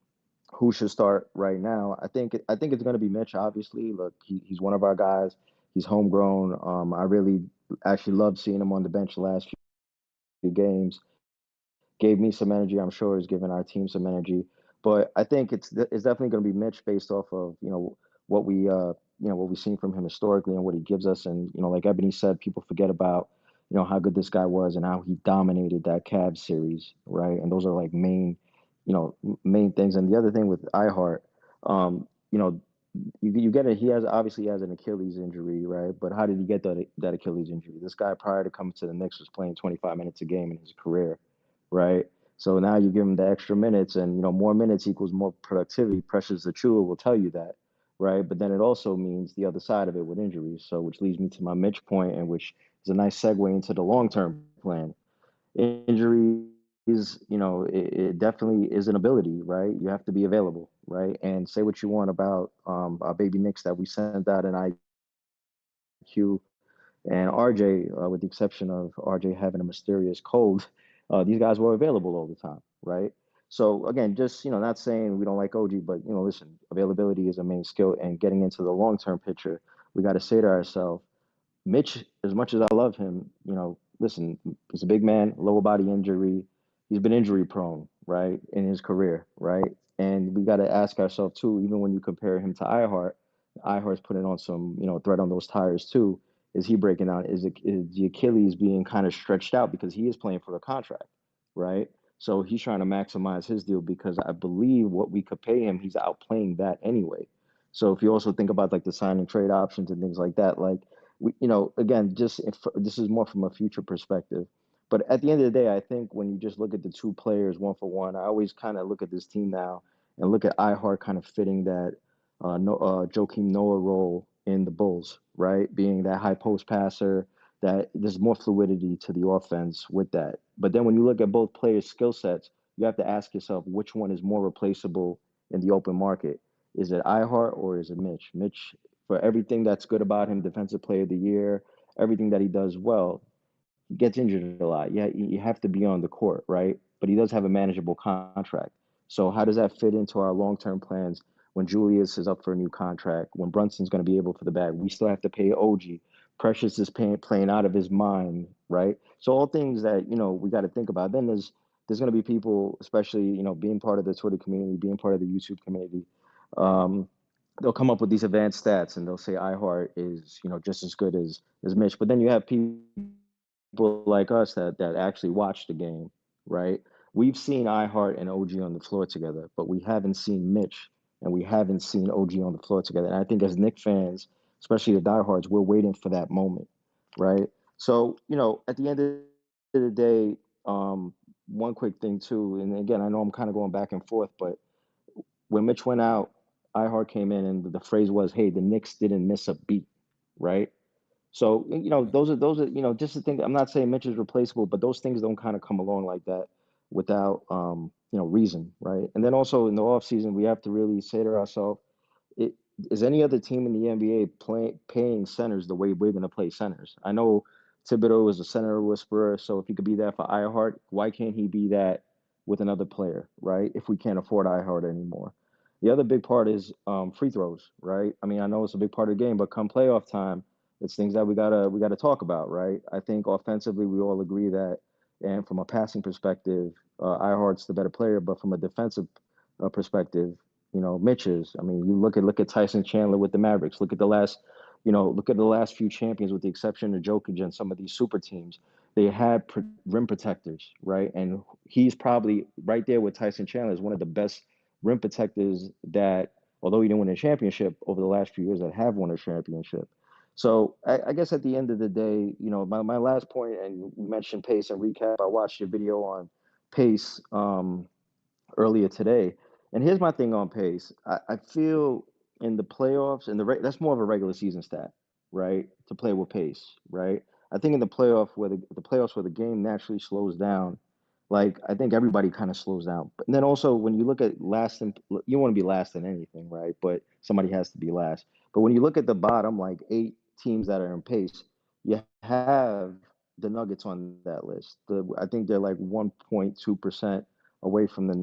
Who should start right now? I think it's going to be Mitch. Obviously, look, he's one of our guys. He's homegrown. I really actually loved seeing him on the bench the last few games. Gave me some energy. I'm sure he's given our team some energy. But I think it's definitely going to be Mitch based off of what what we've seen from him historically and what he gives us. And like Ebony said, people forget about how good this guy was and how he dominated that Cavs series, right? And those are like main things. And the other thing with iHeart, you know, you get it. He obviously has an Achilles injury, right? But how did he get that Achilles injury? This guy prior to coming to the Knicks was playing 25 minutes a game in his career, right? So now you give him the extra minutes, and more minutes equals more productivity. Precious Achua will tell you that, right? But then it also means the other side of it with injuries. So, which leads me to my Mitch point, and which is a nice segue into the long-term plan. Injuries, it definitely is an ability, right? You have to be available, right? And say what you want about our baby Knicks that we sent out an IQ and RJ, with the exception of RJ having a mysterious cold, these guys were available all the time, right? So again, just not saying we don't like OG, but listen, availability is a main skill, and getting into the long-term picture, we got to say to ourselves, Mitch, as much as I love him, listen, he's a big man, lower body injury. He's been injury prone, right, in his career, right? And we got to ask ourselves too, even when you compare him to Ihart's putting on some, thread on those tires too. Is he breaking down? Is the Achilles being kind of stretched out because he is playing for a contract, right? So he's trying to maximize his deal because I believe what we could pay him, he's outplaying that anyway. So if you also think about like the signing trade options and things like that, like again, just if this is more from a future perspective. But at the end of the day, I think when you just look at the two players one for one, I always kind of look at this team now and look at Ihart kind of fitting that Joakim Noah role in the Bulls, right? Being that high post passer, that there's more fluidity to the offense with that. But then when you look at both players' skill sets, you have to ask yourself which one is more replaceable in the open market. Is it Ihart or is it Mitch? Mitch, for everything that's good about him, defensive player of the year, everything that he does well, he gets injured a lot. Yeah, you have to be on the court, right? But he does have a manageable contract. So how does that fit into our long-term plans when Julius is up for a new contract, when Brunson's going to be able for the bag? We still have to pay OG. Precious is playing out of his mind, right? So all things that, we got to think about. Then there's going to be people, especially, being part of the Twitter community, being part of the YouTube community, um, they'll come up with these advanced stats and they'll say iHeart is, just as good as Mitch. But then you have people like us that actually watch the game, right? We've seen iHeart and OG on the floor together, but we haven't seen Mitch and we haven't seen OG on the floor together. And I think as Knicks fans, especially the diehards, we're waiting for that moment, right? So, at the end of the day, one quick thing too, and again, I know I'm kind of going back and forth, but when Mitch went out, iHeart came in and the phrase was, "Hey, the Knicks didn't miss a beat," right? So those are just the thing. I'm not saying Mitch is replaceable, but those things don't kind of come along like that without reason, right? And then also in the off season, we have to really say to ourselves, it, is any other team in the NBA paying centers the way we're going to play centers? I know Thibodeau is a center whisperer, so if he could be that for iHeart, why can't he be that with another player, right? If we can't afford iHeart anymore. The other big part is free throws, right? I mean, I know it's a big part of the game, but come playoff time, it's things that we gotta talk about, right? I think offensively, we all agree that, and from a passing perspective, iHeart's the better player, but from a defensive perspective, Mitch is. I mean, you look at Tyson Chandler with the Mavericks. Look at the last few champions, with the exception of Jokic and some of these super teams. They had rim protectors, right? And he's probably right there with Tyson Chandler as one of the best rim protectors that, although he didn't win a championship over the last few years, that have won a championship. So I guess at the end of the day, my last point, and we mentioned pace and recap. I watched your video on pace. Earlier today. And here's my thing on pace. I feel in the playoffs, and that's more of a regular season stat, right? To play with pace, right? I think in the playoffs where the game naturally slows down, like I think everybody kind of slows down. But then also when you look at last, you want to be last in anything, right? But somebody has to be last. But when you look at the bottom, like 8 teams that are in pace, you have the Nuggets on that list. I think they're like 1.2% away from the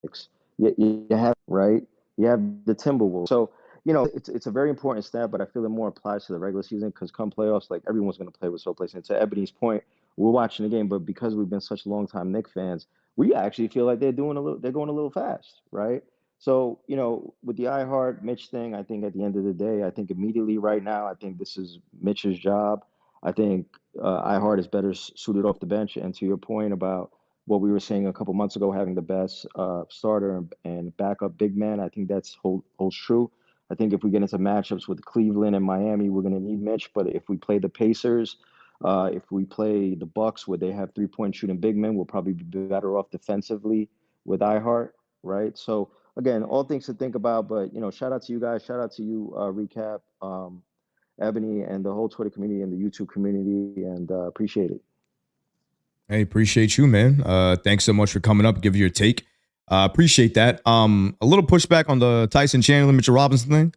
Knicks. You have right. You have the Timberwolves. So it's a very important stat, but I feel it more applies to the regular season because come playoffs, like everyone's going to play with so place. And to Ebony's point, we're watching the game, but because we've been such long time Knicks fans, we actually feel like they're going a little fast, right? So with the iHeart Mitch thing, I think at the end of the day, I think immediately right now, I think this is Mitch's job. I think iHeart is better suited off the bench. And to your point about what we were saying a couple months ago, having the best starter and backup big man, I think that's holds true. I think if we get into matchups with Cleveland and Miami, we're going to need Mitch. But if we play the Pacers, if we play the Bucks, where they have 3-point shooting big men, we'll probably be better off defensively with iHeart, right? So again, all things to think about. But shout out to you guys. Shout out to you, Recap, Ebony, and the whole Twitter community and the YouTube community, and appreciate it. Hey, appreciate you, man. Thanks so much for coming up, give your take. Appreciate that. A little pushback on the Tyson Chandler, Mitchell Robinson thing.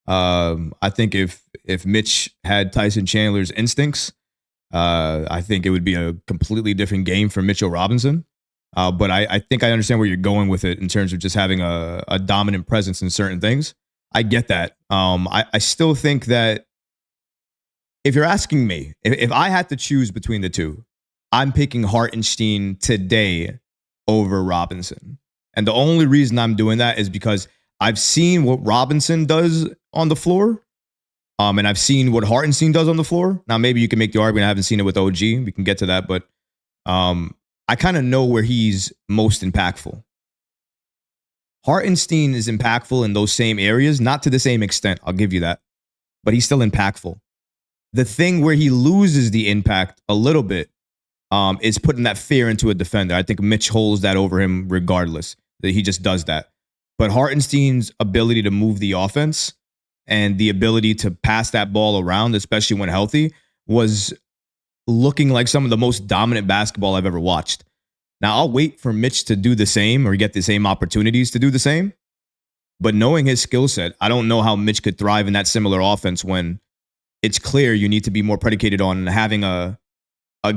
I think if Mitch had Tyson Chandler's instincts, I think it would be a completely different game for Mitchell Robinson. But I think I understand where you're going with it in terms of just having a dominant presence in certain things. I get that. I still think that if you're asking me, if I had to choose between the two, I'm picking Hartenstein today over Robinson. And the only reason I'm doing that is because I've seen what Robinson does on the floor. And I've seen what Hartenstein does on the floor. Now, maybe you can make the argument I haven't seen it with OG. We can get to that. But I kind of know where he's most impactful. Hartenstein is impactful in those same areas, not to the same extent. I'll give you that. But he's still impactful. The thing where he loses the impact a little bit is putting that fear into a defender. I think Mitch holds that over him regardless. That he just does that. But Hartenstein's ability to move the offense and the ability to pass that ball around, especially when healthy, was looking like some of the most dominant basketball I've ever watched. Now, I'll wait for Mitch to do the same or get the same opportunities to do the same. But knowing his skill set, I don't know how Mitch could thrive in that similar offense when it's clear you need to be more predicated on having a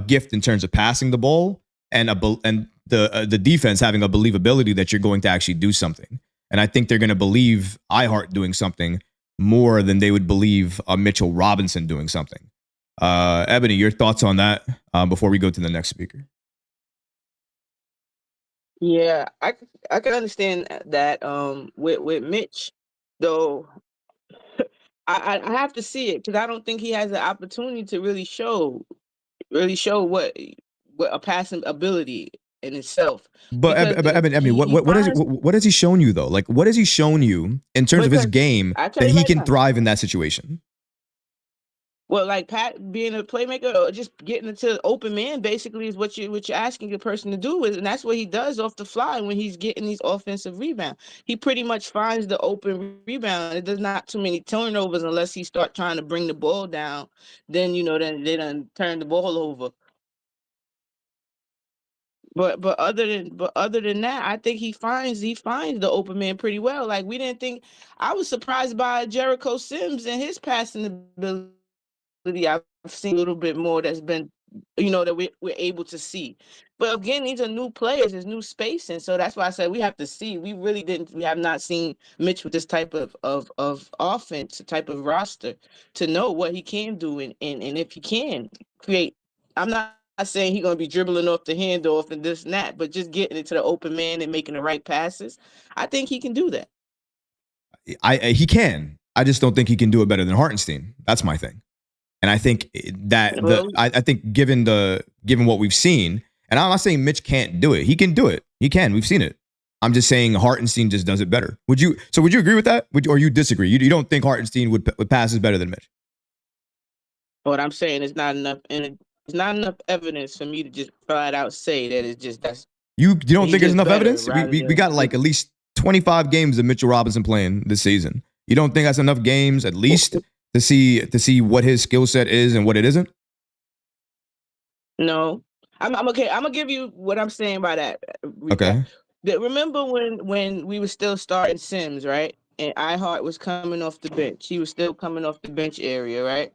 gift in terms of passing the ball and the defense having a believability that you're going to actually do something. And I think they're going to believe Hart doing something more than they would believe a Mitchell Robinson doing something. Ebony, your thoughts on that before we go to the next speaker? Yeah, I can understand that with Mitch, though. I have to see it because I don't think he has the opportunity to really show what a passing ability in itself. But Ebony, what has he shown you though? Like, what has he shown you in terms of his game that he can thrive in that situation? Well, like Pat being a playmaker or just getting into open man basically is what you're asking a person to do is, and that's what he does off the fly when he's getting these offensive rebounds. He pretty much finds the open rebound. There's not too many turnovers unless he start trying to bring the ball down. Then then they done turn the ball over. But other than that, I think he finds the open man pretty well. Like we didn't think. I was surprised by Jericho Sims and his passing ability. I've seen a little bit more that's been, that we're able to see. But again, these are new players, there's new spacing. So that's why I said we have to see. We have not seen Mitch with this type of offense, type of roster to know what he can do and if he can create. I'm not saying he's gonna be dribbling off the handoff and this and that, but just getting into the open man and making the right passes. I think he can do that. He can. I just don't think he can do it better than Hartenstein. That's my thing. And I think that I think given what we've seen, and I'm not saying Mitch can't do it. He can do it. He can. We've seen it. I'm just saying Hartenstein just does it better. Would you agree with that? Or you disagree? You don't think Hartenstein would passes better than Mitch? What I'm saying is not enough, and it's not enough evidence for me to just flat out say that it's just that's. You don't think there's enough evidence? We got like at least 25 games of Mitchell Robinson playing this season. You don't think that's enough games at least to see what his skill set is and what it isn't? No, I'm okay. I'm gonna give you what I'm saying by that. Okay. Remember when we were still starting Sims, right? And Hart was coming off the bench. He was still coming off the bench area, right?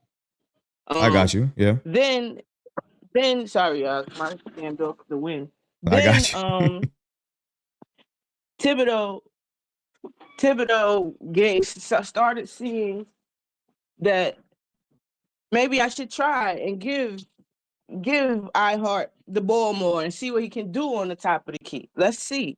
I got you. Yeah. Then sorry, my damn dog the win. I got you. Thibodeau started seeing that maybe I should try and give Hart the ball more and see what he can do on the top of the key. Let's see.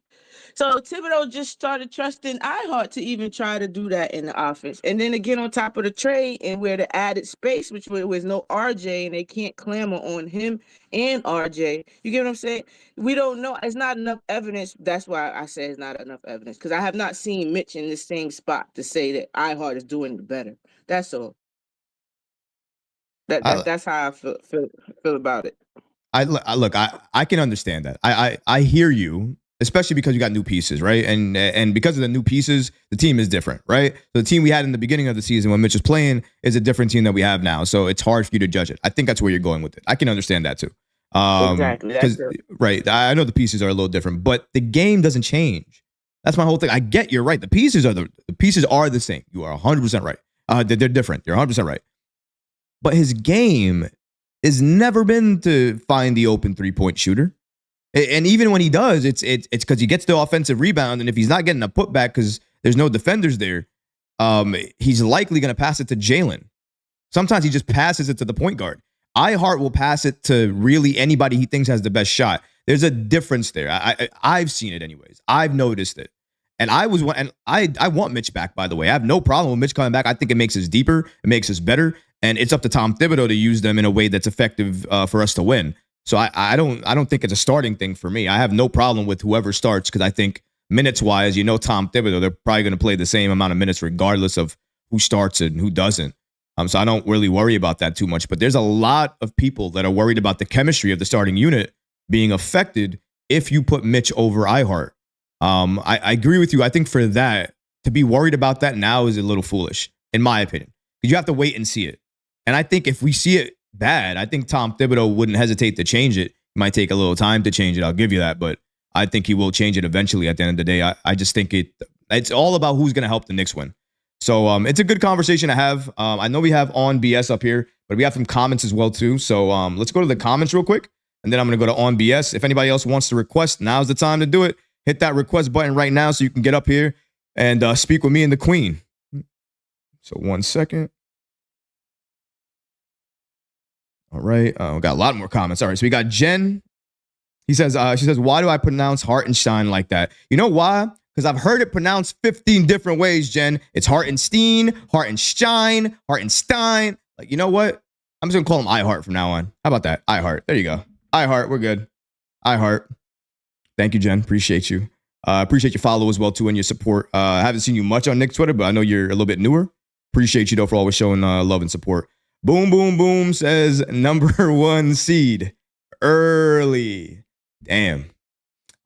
So Thibodeau just started trusting Hart to even try to do that in the offense. And then again on top of the trade and where the added space, which was no RJ, and they can't clamor on him and RJ. You get what I'm saying? We don't know. It's not enough evidence. That's why I say it's not enough evidence. Because I have not seen Mitch in the same spot to say that Hart is doing better. That's all. That's how I feel about it. I can understand that. I hear you especially because you got new pieces, right? And because of the new pieces, the team is different, right? So the team we had in the beginning of the season when Mitch was playing is a different team that we have now. So it's hard for you to judge it. I think that's where you're going with it. I can understand that too. Exactly. That's Because right, I know the pieces are a little different, but the game doesn't change. That's my whole thing. I get you're right. The pieces are the same. You are 100% right. They're different. You're 100% right. But his game has never been to find the open 3-point shooter. And even when he does, it's because he gets the offensive rebound, and if he's not getting a putback because there's no defenders there, he's likely going to pass it to Jalen. Sometimes he just passes it to the point guard. Hart will pass it to really anybody he thinks has the best shot. There's a difference there. I've seen it anyways. I've noticed it. And I want Mitch back, by the way. I have no problem with Mitch coming back. I think it makes us deeper. It makes us better. And it's up to Tom Thibodeau to use them in a way that's effective for us to win. So I don't think it's a starting thing for me. I have no problem with whoever starts because I think minutes-wise, Tom Thibodeau, they're probably going to play the same amount of minutes regardless of who starts and who doesn't. So I don't really worry about that too much. But there's a lot of people that are worried about the chemistry of the starting unit being affected if you put Mitch over Hart. I agree with you. I think for that, to be worried about that now is a little foolish, in my opinion. Because you have to wait and see it. And I think if we see it bad, I think Tom Thibodeau wouldn't hesitate to change it. It might take a little time to change it. I'll give you that. But I think he will change it eventually at the end of the day. I just think it's all about who's going to help the Knicks win. So it's a good conversation to have. I know we have on BS up here, but we have some comments as well too. So let's go to the comments real quick. And then I'm going to go to on BS. If anybody else wants to request, now's the time to do it. Hit that request button right now so you can get up here and speak with me and the Queen. So 1 second. All right. We got a lot more comments. All right. So we got Jen. She says, why do I pronounce Hartenstein like that? You know why? Because I've heard it pronounced 15 different ways, Jen. It's Hartenstein, Hartenstein, Hartenstein. Like, you know what? I'm just going to call him iHeart from now on. How about that? iHeart. There you go. iHeart. We're good. iHeart. Thank you, Jen. Appreciate you. Appreciate your follow as well, too, and your support. I haven't seen you much on Knicks Twitter, but I know you're a little bit newer. Appreciate you, though, for always showing love and support. Boom, boom, boom says number 1 seed early. Damn.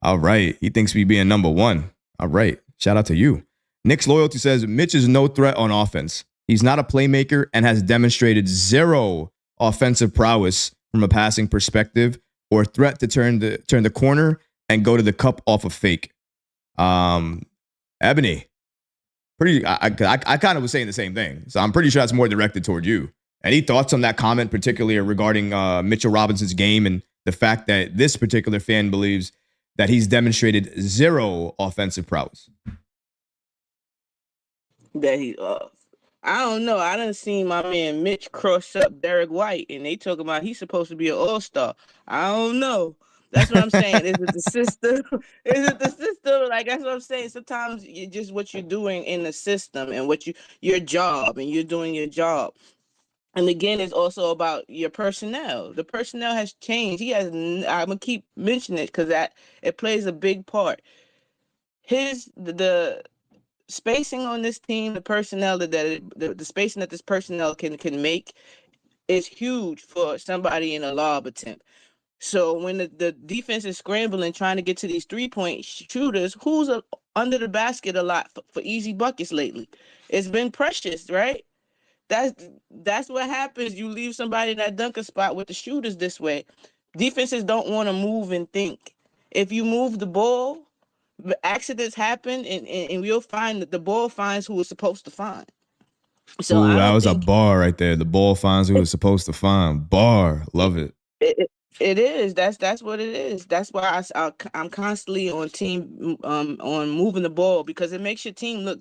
All right. He thinks we being number 1. All right. Shout out to you. Knicks Loyalty says Mitch is no threat on offense. He's not a playmaker and has demonstrated zero offensive prowess from a passing perspective or threat to turn the corner and go to the cup off a fake. Ebony, I kind of was saying the same thing. So I'm pretty sure that's more directed toward you. Any thoughts on that comment, particularly regarding Mitchell Robinson's game and the fact that this particular fan believes that he's demonstrated zero offensive prowess? That I don't know. I done seen my man Mitch cross up Derek White, and they talking about he's supposed to be an all-star. I don't know. That's what I'm saying. Is it the system? Is it the system? Like, that's what I'm saying. Sometimes you just what you're doing in the system and what your job, and you're doing your job. And again, it's also about your personnel. The personnel has changed. I'm gonna keep mentioning it because it plays a big part. The spacing on this team, the personnel the spacing that this personnel can make is huge for somebody in a lob attempt. So when the defense is scrambling, trying to get to these 3-point shooters, who's under the basket a lot for easy buckets lately? It's been Precious, right? That's what happens. You leave somebody in that dunker spot with the shooters this way. Defenses don't want to move and think. If you move the ball, the accidents happen, and we'll find that the ball finds who it's supposed to find. So that was a bar right there. The ball finds who it's supposed to find. Bar. Love it. It is. That's what it is. That's why I'm constantly on team on moving the ball, because it makes your team look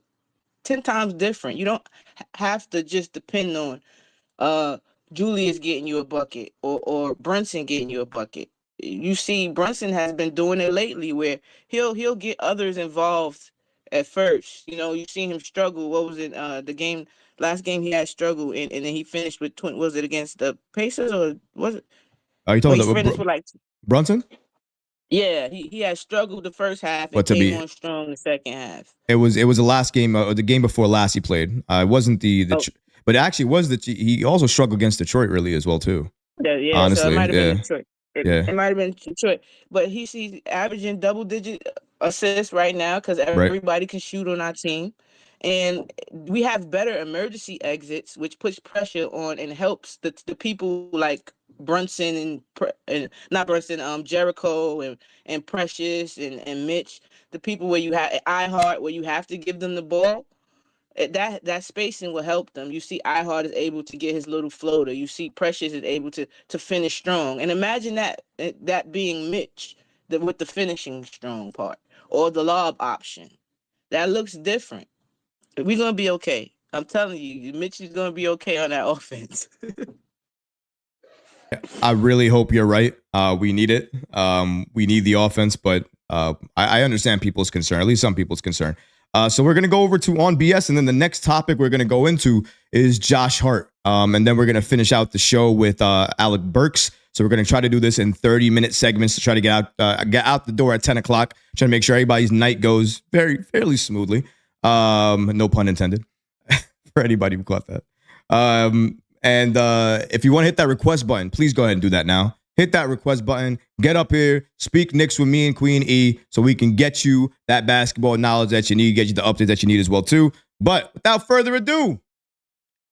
10 times different. You don't have to just depend on Julius getting you a bucket or Brunson getting you a bucket. You see, Brunson has been doing it lately where he'll get others involved at first. You've seen him struggle. What was it? Last game he had struggle, and then he finished with 20. Was it against the Pacers or was it? Are you talking about Brunson? Yeah, he had struggled the first half and came on strong the second half. It was the last game, the game before last he played. It wasn't but it actually was he also struggled against Detroit really as well too. Yeah. Honestly, so it might have been Detroit. It might have been Detroit, but he's averaging double digit assists right now because Right. everybody can shoot on our team. And we have better emergency exits, which puts pressure on and helps the people like Brunson and not Brunson, Jericho and Precious and Mitch, the people where you have iHeart, where you have to give them the ball. That spacing will help them. You see, iHeart is able to get his little floater. You see, Precious is able to finish strong. And imagine that being Mitch, with the finishing strong part or the lob option. That looks different. We're gonna be okay. I'm telling you, Mitch is gonna be okay on that offense. I really hope you're right. We need it. We need the offense, but I understand people's concern, at least some people's concern. So we're going to go over to on BS, and then the next topic we're going to go into is Josh Hart. And then we're going to finish out the show with Alec Burks. So we're going to try to do this in 30-minute segments to try to get out the door at 10 o'clock, trying to make sure everybody's night goes fairly smoothly. No pun intended for anybody who caught that. And if you want to hit that request button, please go ahead and do that now. Hit that request button. Get up here. Speak Knicks with me and Queen E so we can get you that basketball knowledge that you need, get you the updates that you need as well, too. But without further ado,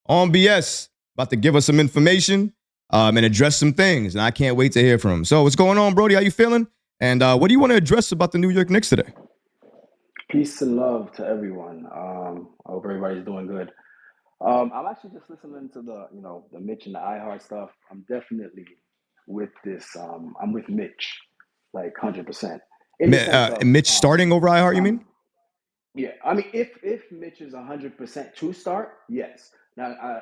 on BS, about to give us some information and address some things. And I can't wait to hear from him. So what's going on, Brody? How you feeling? And what do you want to address about the New York Knicks today? Peace and love to everyone. I hope everybody's doing good. I'm actually just listening to the Mitch and the iHeart stuff. I'm definitely with this. I'm with Mitch, like 100%. In the sense of Mitch starting over iHeart, you mean? yeah. I mean, if Mitch is 100% to start, yes. Now I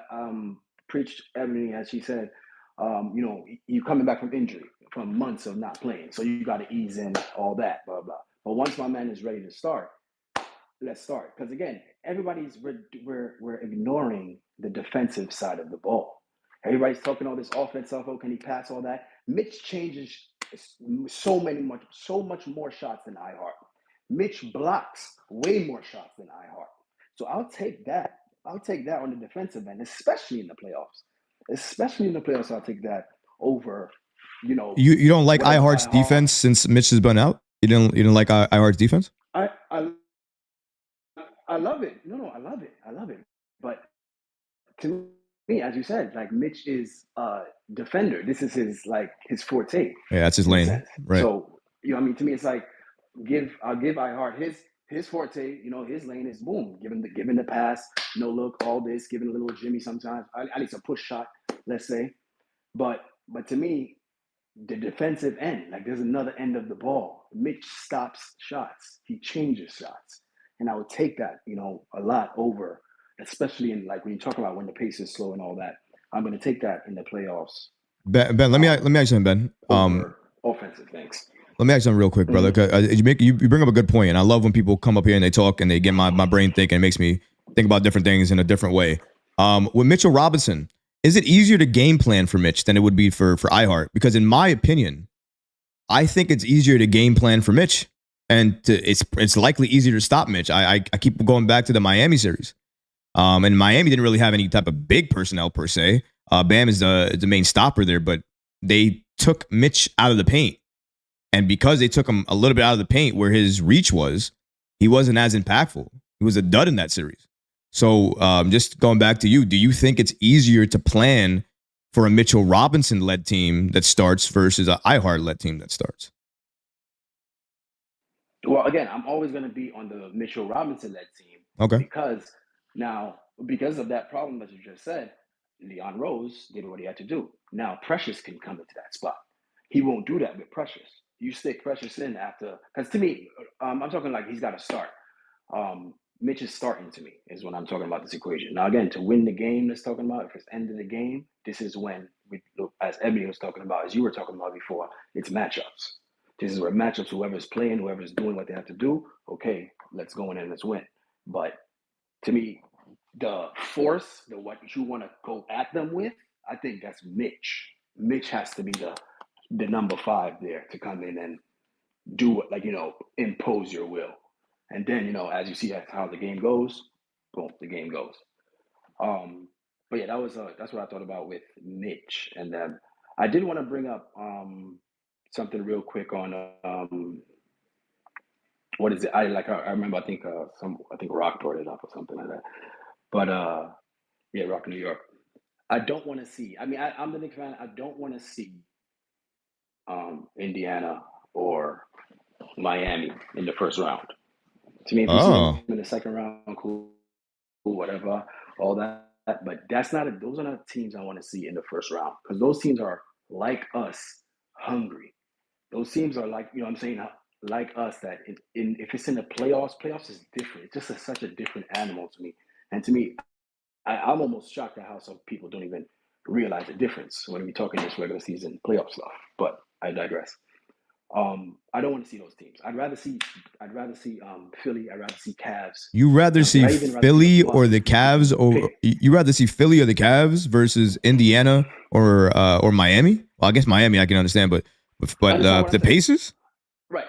preached everything as she said. You coming back from injury, from months of not playing, so you got to ease in all that, blah blah. But once my man is ready to start, let's start. Because again, we're ignoring the defensive side of the ball. Everybody's talking all this offense stuff. Oh, can he pass all that? Mitch changes so much more shots than iHeart. Mitch blocks way more shots than iHeart. So I'll take that. I'll take that on the defensive end, especially in the playoffs. Especially in the playoffs, I'll take that over. You don't like whatever iHeart's defense since Mitch has been out? You didn't like iHeart's defense? I love it. No, I love it. I love it. But to me, as you said, like Mitch is a defender. This is his forte. Yeah, that's his lane. Right. So, I mean, to me, it's like I'll give iHeart his forte, his lane is boom, giving the pass, no look, all this, giving a little Jimmy sometimes. I need a push shot, let's say. But to me, the defensive end, like there's another end of the ball. Mitch stops shots. He changes shots. And I would take that, a lot over, especially in like when you talk about when the pace is slow and all that. I'm going to take that in the playoffs. Ben, let me ask you something, Ben. Over offensive things. Let me ask you something real quick, brother. You bring up a good point, and I love when people come up here and they talk and they get my brain thinking. It makes me think about different things in a different way. With Mitchell Robinson, is it easier to game plan for Mitch than it would be for iHeart? Because in my opinion, I think it's easier to game plan for Mitch, and it's likely easier to stop Mitch. I keep going back to the Miami series, and Miami didn't really have any type of big personnel per se. Bam is the main stopper there, but they took Mitch out of the paint. And because they took him a little bit out of the paint where his reach was, he wasn't as impactful. He was a dud in that series. So just going back to you, do you think it's easier to plan for a Mitchell Robinson-led team that starts versus an iHeart-led team that starts? Well, again, I'm always going to be on the Mitchell Robinson-led team. Okay. Because of that problem that you just said, Leon Rose did what he had to do. Now Precious can come into that spot. He won't do that with Precious. You stick Precious in after, because to me, I'm talking like he's got to start. Mitch is starting to me is when I'm talking about this equation. Now, again, to win the game, let's talking about if it's end of the game, this is when we look, as Ebony was talking about, as you were talking about before, it's matchups. This is where matchups, whoever's playing, whoever's doing what they have to do, okay, let's go in and let's win. But to me, the force, what you want to go at them with, I think that's Mitch. Mitch has to be the number 5 there to come in and do it, impose your will. And then, as you see how the game goes, boom, the game goes. But yeah, that's what I thought about with Mitch. And I did want to bring up something real quick on what is it? I remember. I think Rock brought it up or something like that. But yeah, Rock New York. I don't want to see. I mean, I'm the Knicks fan. I don't want to see Indiana or Miami in the first round. To me, if you see them Oh, in the second round, cool, whatever, all that. But that's not. Those are not teams I want to see in the first round because those teams are like us, hungry. Those teams are like, what I'm saying, like us. That if it's in the playoffs is different. It's just such a different animal to me. And to me, I'm almost shocked at how some people don't even realize the difference when we talking this regular season playoff stuff. But I digress. I don't want to see those teams. I'd rather see Philly. I'd rather see Cavs. you rather Would see I even rather see the Philly or Bucks the if you Cavs, could or pick? you rather see Philly or the Cavs versus Indiana or Miami? Well, I guess Miami I can understand, but Understand what I'm the saying? Pacers? Right.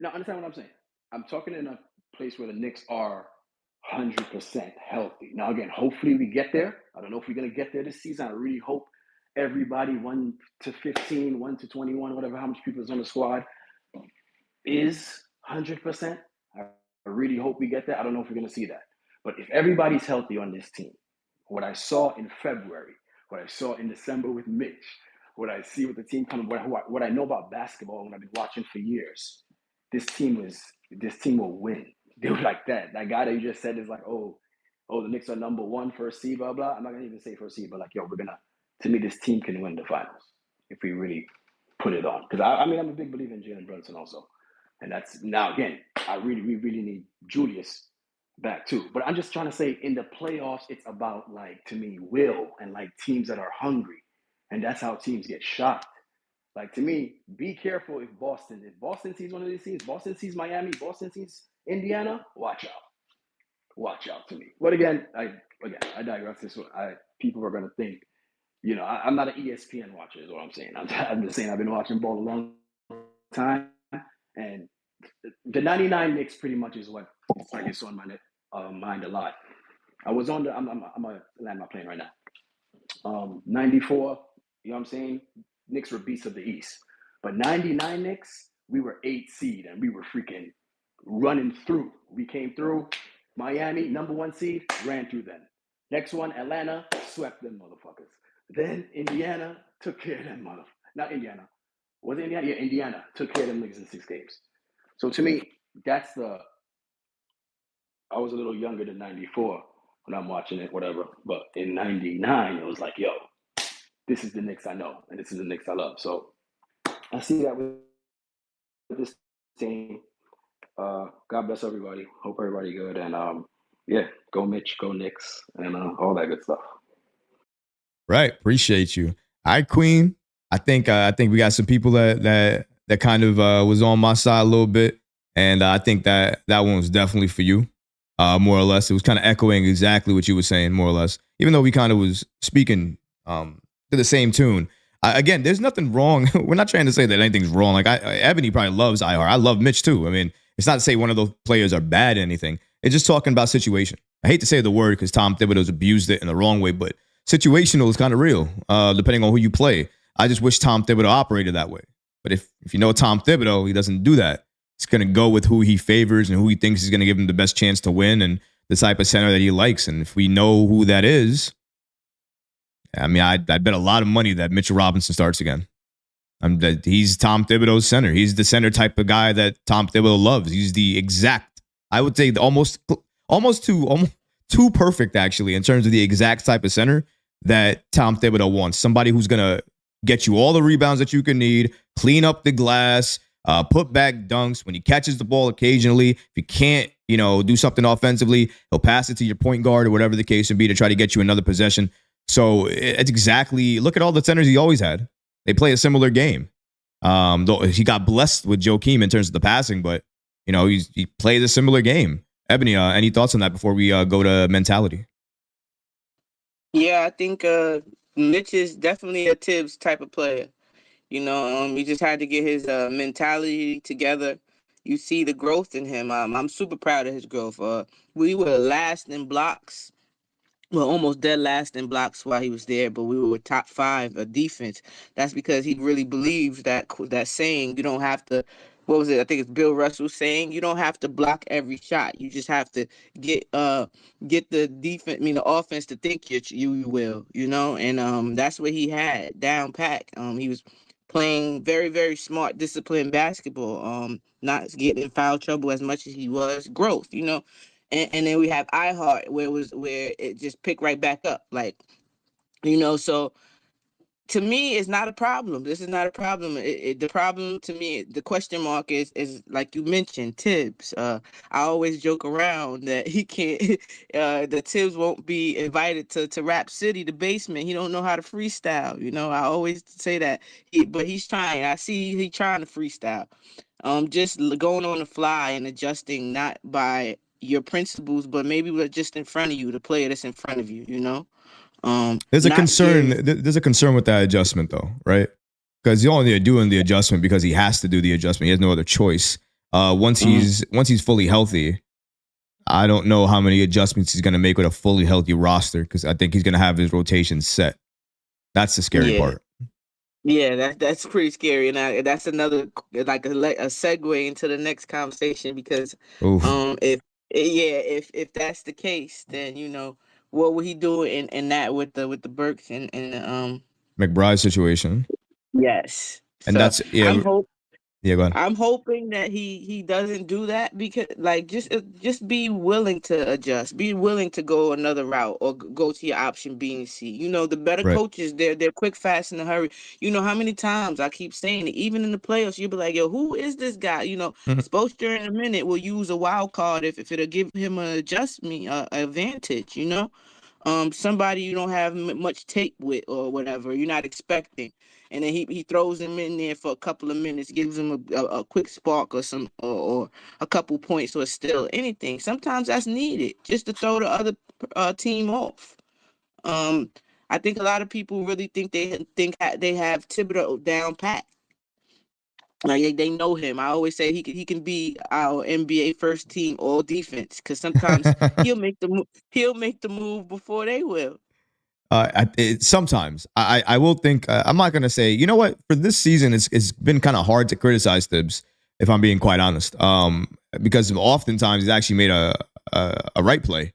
Now, understand what I'm saying. I'm talking in a place where the Knicks are 100% healthy. Now, again, hopefully we get there. I don't know if we're going to get there this season. I really hope everybody 1 to 15, 1 to 21, whatever, how much people is on the squad is 100%. I really hope we get there. I don't know if we're going to see that. But if everybody's healthy on this team, what I saw in February, what I saw in December with Mitch, what I see with the team coming, what I know about basketball and I've been watching for years, this team will win. They were like that. That guy that you just said is like, the Knicks are number one, first seed, blah, blah. I'm not gonna even say first seed, but like, to me, this team can win the finals if we really put it on. Because I mean, I'm a big believer in Jalen Brunson also. And that's now again, we really need Julius back too. But I'm just trying to say in the playoffs, it's about like to me, will and like teams that are hungry. And that's how teams get shocked. Like to me, be careful if Boston sees one of these teams, Boston sees Miami, Boston sees Indiana, watch out. Watch out to me. But again, I digress. People are gonna think, I'm not an ESPN watcher, is what I'm saying. I'm just saying I've been watching ball a long time, and the '99 Knicks pretty much is what I guess on my mind a lot. I was on the. I'm gonna land my plane right now. '94, you know what I'm saying? Knicks were beasts of the East, but '99 Knicks, we were 8th seed and we were freaking running through. We came through. Miami, number 1 seed, ran through them. Next one, Atlanta, swept them motherfuckers. Then Indiana took care of them motherfuckers. Not Indiana. Was it Indiana? Yeah, Indiana took care of them niggas in 6 games. So to me, I was a little younger than '94 when I'm watching it, whatever. But in '99, it was like, yo, this is the Knicks I know, and this is the Knicks I love. So I see that with this team. God bless everybody. Hope everybody good, and yeah, go Mitch, go Knicks, and all that good stuff. Right. Appreciate you. All right, Queen. I think we got some people that kind of was on my side a little bit, and I think that one was definitely for you, more or less. It was kind of echoing exactly what you were saying, more or less. Even though we kind of was speaking to the same tune. Again, there's nothing wrong. We're not trying to say that anything's wrong. Like Ebony probably loves IR. I love Mitch too. I mean, it's not to say one of those players are bad at anything. It's just talking about situation. I hate to say the word because Tom Thibodeau's abused it in the wrong way, but situational is kind of real, depending on who you play. I just wish Tom Thibodeau operated that way. But if you know Tom Thibodeau, he doesn't do that. He's going to go with who he favors and who he thinks is going to give him the best chance to win and the type of center that he likes. And if we know who that is, I mean, I'd bet a lot of money that Mitchell Robinson starts again. He's Tom Thibodeau's center. He's the center type of guy that Tom Thibodeau loves. He's the exact, I would say, almost too perfect, actually, in terms of the exact type of center that Tom Thibodeau wants. Somebody who's going to get you all the rebounds that you can need, clean up the glass, put back dunks. When he catches the ball occasionally, if you can't, do something offensively, he'll pass it to your point guard or whatever the case may be to try to get you another possession. So it's exactly, look at all the centers he always had. They play a similar game. Though he got blessed with Joakim in terms of the passing, but he plays a similar game. Ebony, any thoughts on that before we go to mentality? Yeah, I think Mitch is definitely a Tibbs type of player. He just had to get his mentality together. You see the growth in him. I'm super proud of his growth. We were last in blocks. Well, almost dead last in blocks while he was there, but we were top 5 of defense. That's because he really believes that saying, you don't have to what was it? I think it's Bill Russell saying you don't have to block every shot. You just have to get the defense, the offense to think you will, and that's what he had down pack. He was playing very, very smart, disciplined basketball. Not getting in foul trouble as much as he was. Growth. And then we have iHeart where it just picked right back up, like, so to me, it's not a problem. This is not a problem. The problem to me, the question mark is like you mentioned, Tibbs. I always joke around that he can't. That Tibbs won't be invited to Rap City, the basement. He don't know how to freestyle. I always say that. But he's trying. I see he trying to freestyle. Just going on the fly and adjusting, not by your principles, but maybe what's just in front of you, the player that's in front of you. There's a Not concern. give. There's a concern with that adjustment, though, right? Because you're only doing the adjustment because he has to do the adjustment. He has no other choice. Once he's fully healthy, I don't know how many adjustments he's going to make with a fully healthy roster, because I think he's going to have his rotation set. That's the scary part. Yeah, that's pretty scary, and that's another like a segue into the next conversation, because Oof. if that's the case, then what will he do in that with the Burks and McBride situation. yes. And So that's go ahead. I'm hoping that he doesn't do that, because like just be willing to adjust, be willing to go another route, or go to your option B and C. The better Right. coaches, they're quick, fast, in a hurry. How many times I keep saying it, even in the playoffs, you'll be like, yo, who is this guy? Spoelstra in a minute will use a wild card if it'll give him an advantage. Somebody you don't have much tape with or whatever, you're not expecting, and then he throws him in there for a couple of minutes, gives him a quick spark or some or a couple points or still anything. Sometimes that's needed just to throw the other team off. I think a lot of people really think they have Thibodeau down pat. Like they know him. I always say he can be our NBA first team all defense, because sometimes he'll make the move before they will. Sometimes I will think I'm not gonna say, you know what, for this season it's been kind of hard to criticize Tibbs, if I'm being quite honest, because oftentimes he's actually made a right play,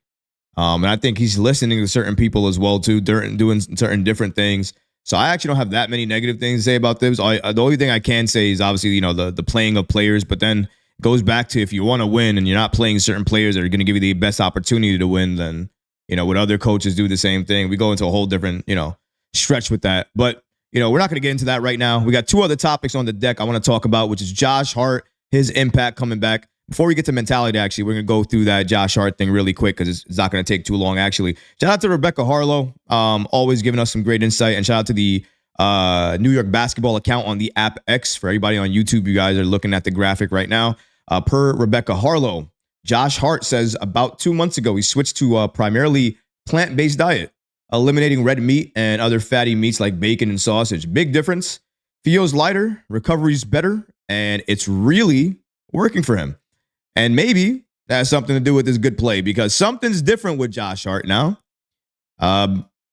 and I think he's listening to certain people as well too, doing certain different things. So I actually don't have that many negative things to say about Tibbs. The only thing I can say is obviously the playing of players, but then it goes back to, if you want to win and you're not playing certain players that are going to give you the best opportunity to win, then would other coaches do the same thing? We go into a whole different, stretch with that. But, we're not going to get into that right now. We got two other topics on the deck I want to talk about, which is Josh Hart, his impact coming back. Before we get to mentality, actually, we're going to go through that Josh Hart thing really quick, because it's not going to take too long, actually. Shout out to Rebecca Harlow, always giving us some great insight. And shout out to the New York basketball account on the app X. For everybody on YouTube, you guys are looking at the graphic right now. Per Rebecca Harlow, Josh Hart says about 2 months ago, he switched to a primarily plant-based diet, eliminating red meat and other fatty meats like bacon and sausage. Big difference. Feels lighter, recovery's better, and it's really working for him. And maybe that has something to do with his good play, because something's different with Josh Hart now.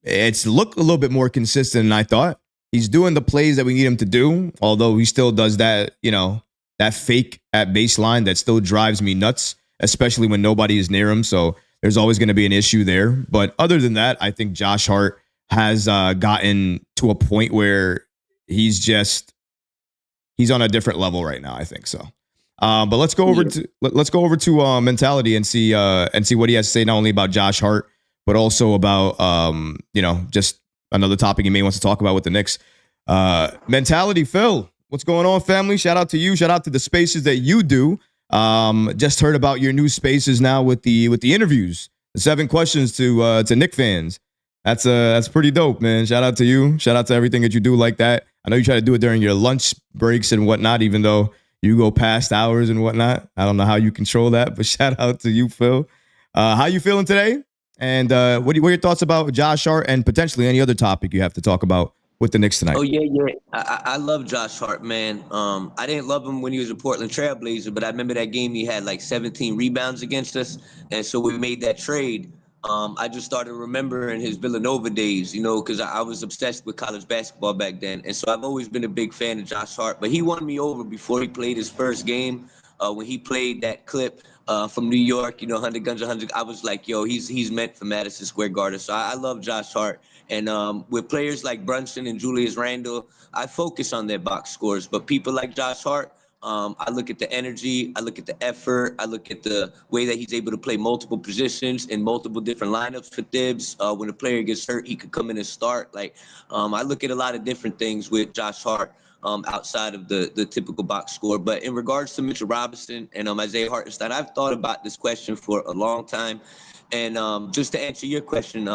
It's looked a little bit more consistent than I thought. He's doing the plays that we need him to do, although he still does that, that fake at baseline that still drives me nuts, especially when nobody is near him. So there's always going to be an issue there. But other than that, I think Josh Hart has gotten to a point where he's on a different level right now. I think so. But let's go over to mentality and see what he has to say, not only about Josh Hart, but also about just another topic he may want to talk about with the Knicks. Mentality, Phil. What's going on, family? Shout out to you. Shout out to the spaces that you do. Just heard about your new spaces now with the interviews, the 7 questions to Knick fans. That's pretty dope, man. Shout out to you. Shout out to everything that you do like that. I know you try to do it during your lunch breaks and whatnot, even though you go past hours and whatnot. I don't know how you control that, but shout out to you, Phil. How you feeling today? And what are your thoughts about Josh Hart and potentially any other topic you have to talk about with the Knicks tonight? Oh, yeah. I love Josh Hart, man. I didn't love him when he was a Portland Trailblazer, but I remember that game he had like 17 rebounds against us, and so we made that trade. I just started remembering his Villanova days, you know, because I was obsessed with college basketball back then. And so I've always been a big fan of Josh Hart, but he won me over before he played his first game. When he played that clip from New York, you know, 100 guns, 100, I was like, yo, he's meant for Madison Square Garden. So I love Josh Hart. And with players like Brunson and Julius Randle, I focus on their box scores. But people like Josh Hart, I look at the energy, I look at the effort, I look at the way that he's able to play multiple positions in multiple different lineups for Thibs. When a player gets hurt, he could come in and start. Like, I look at a lot of different things with Josh Hart outside of the typical box score. But in regards to Mitchell Robinson and Isaiah Hartenstein, I've thought about this question for a long time. And just to answer your question,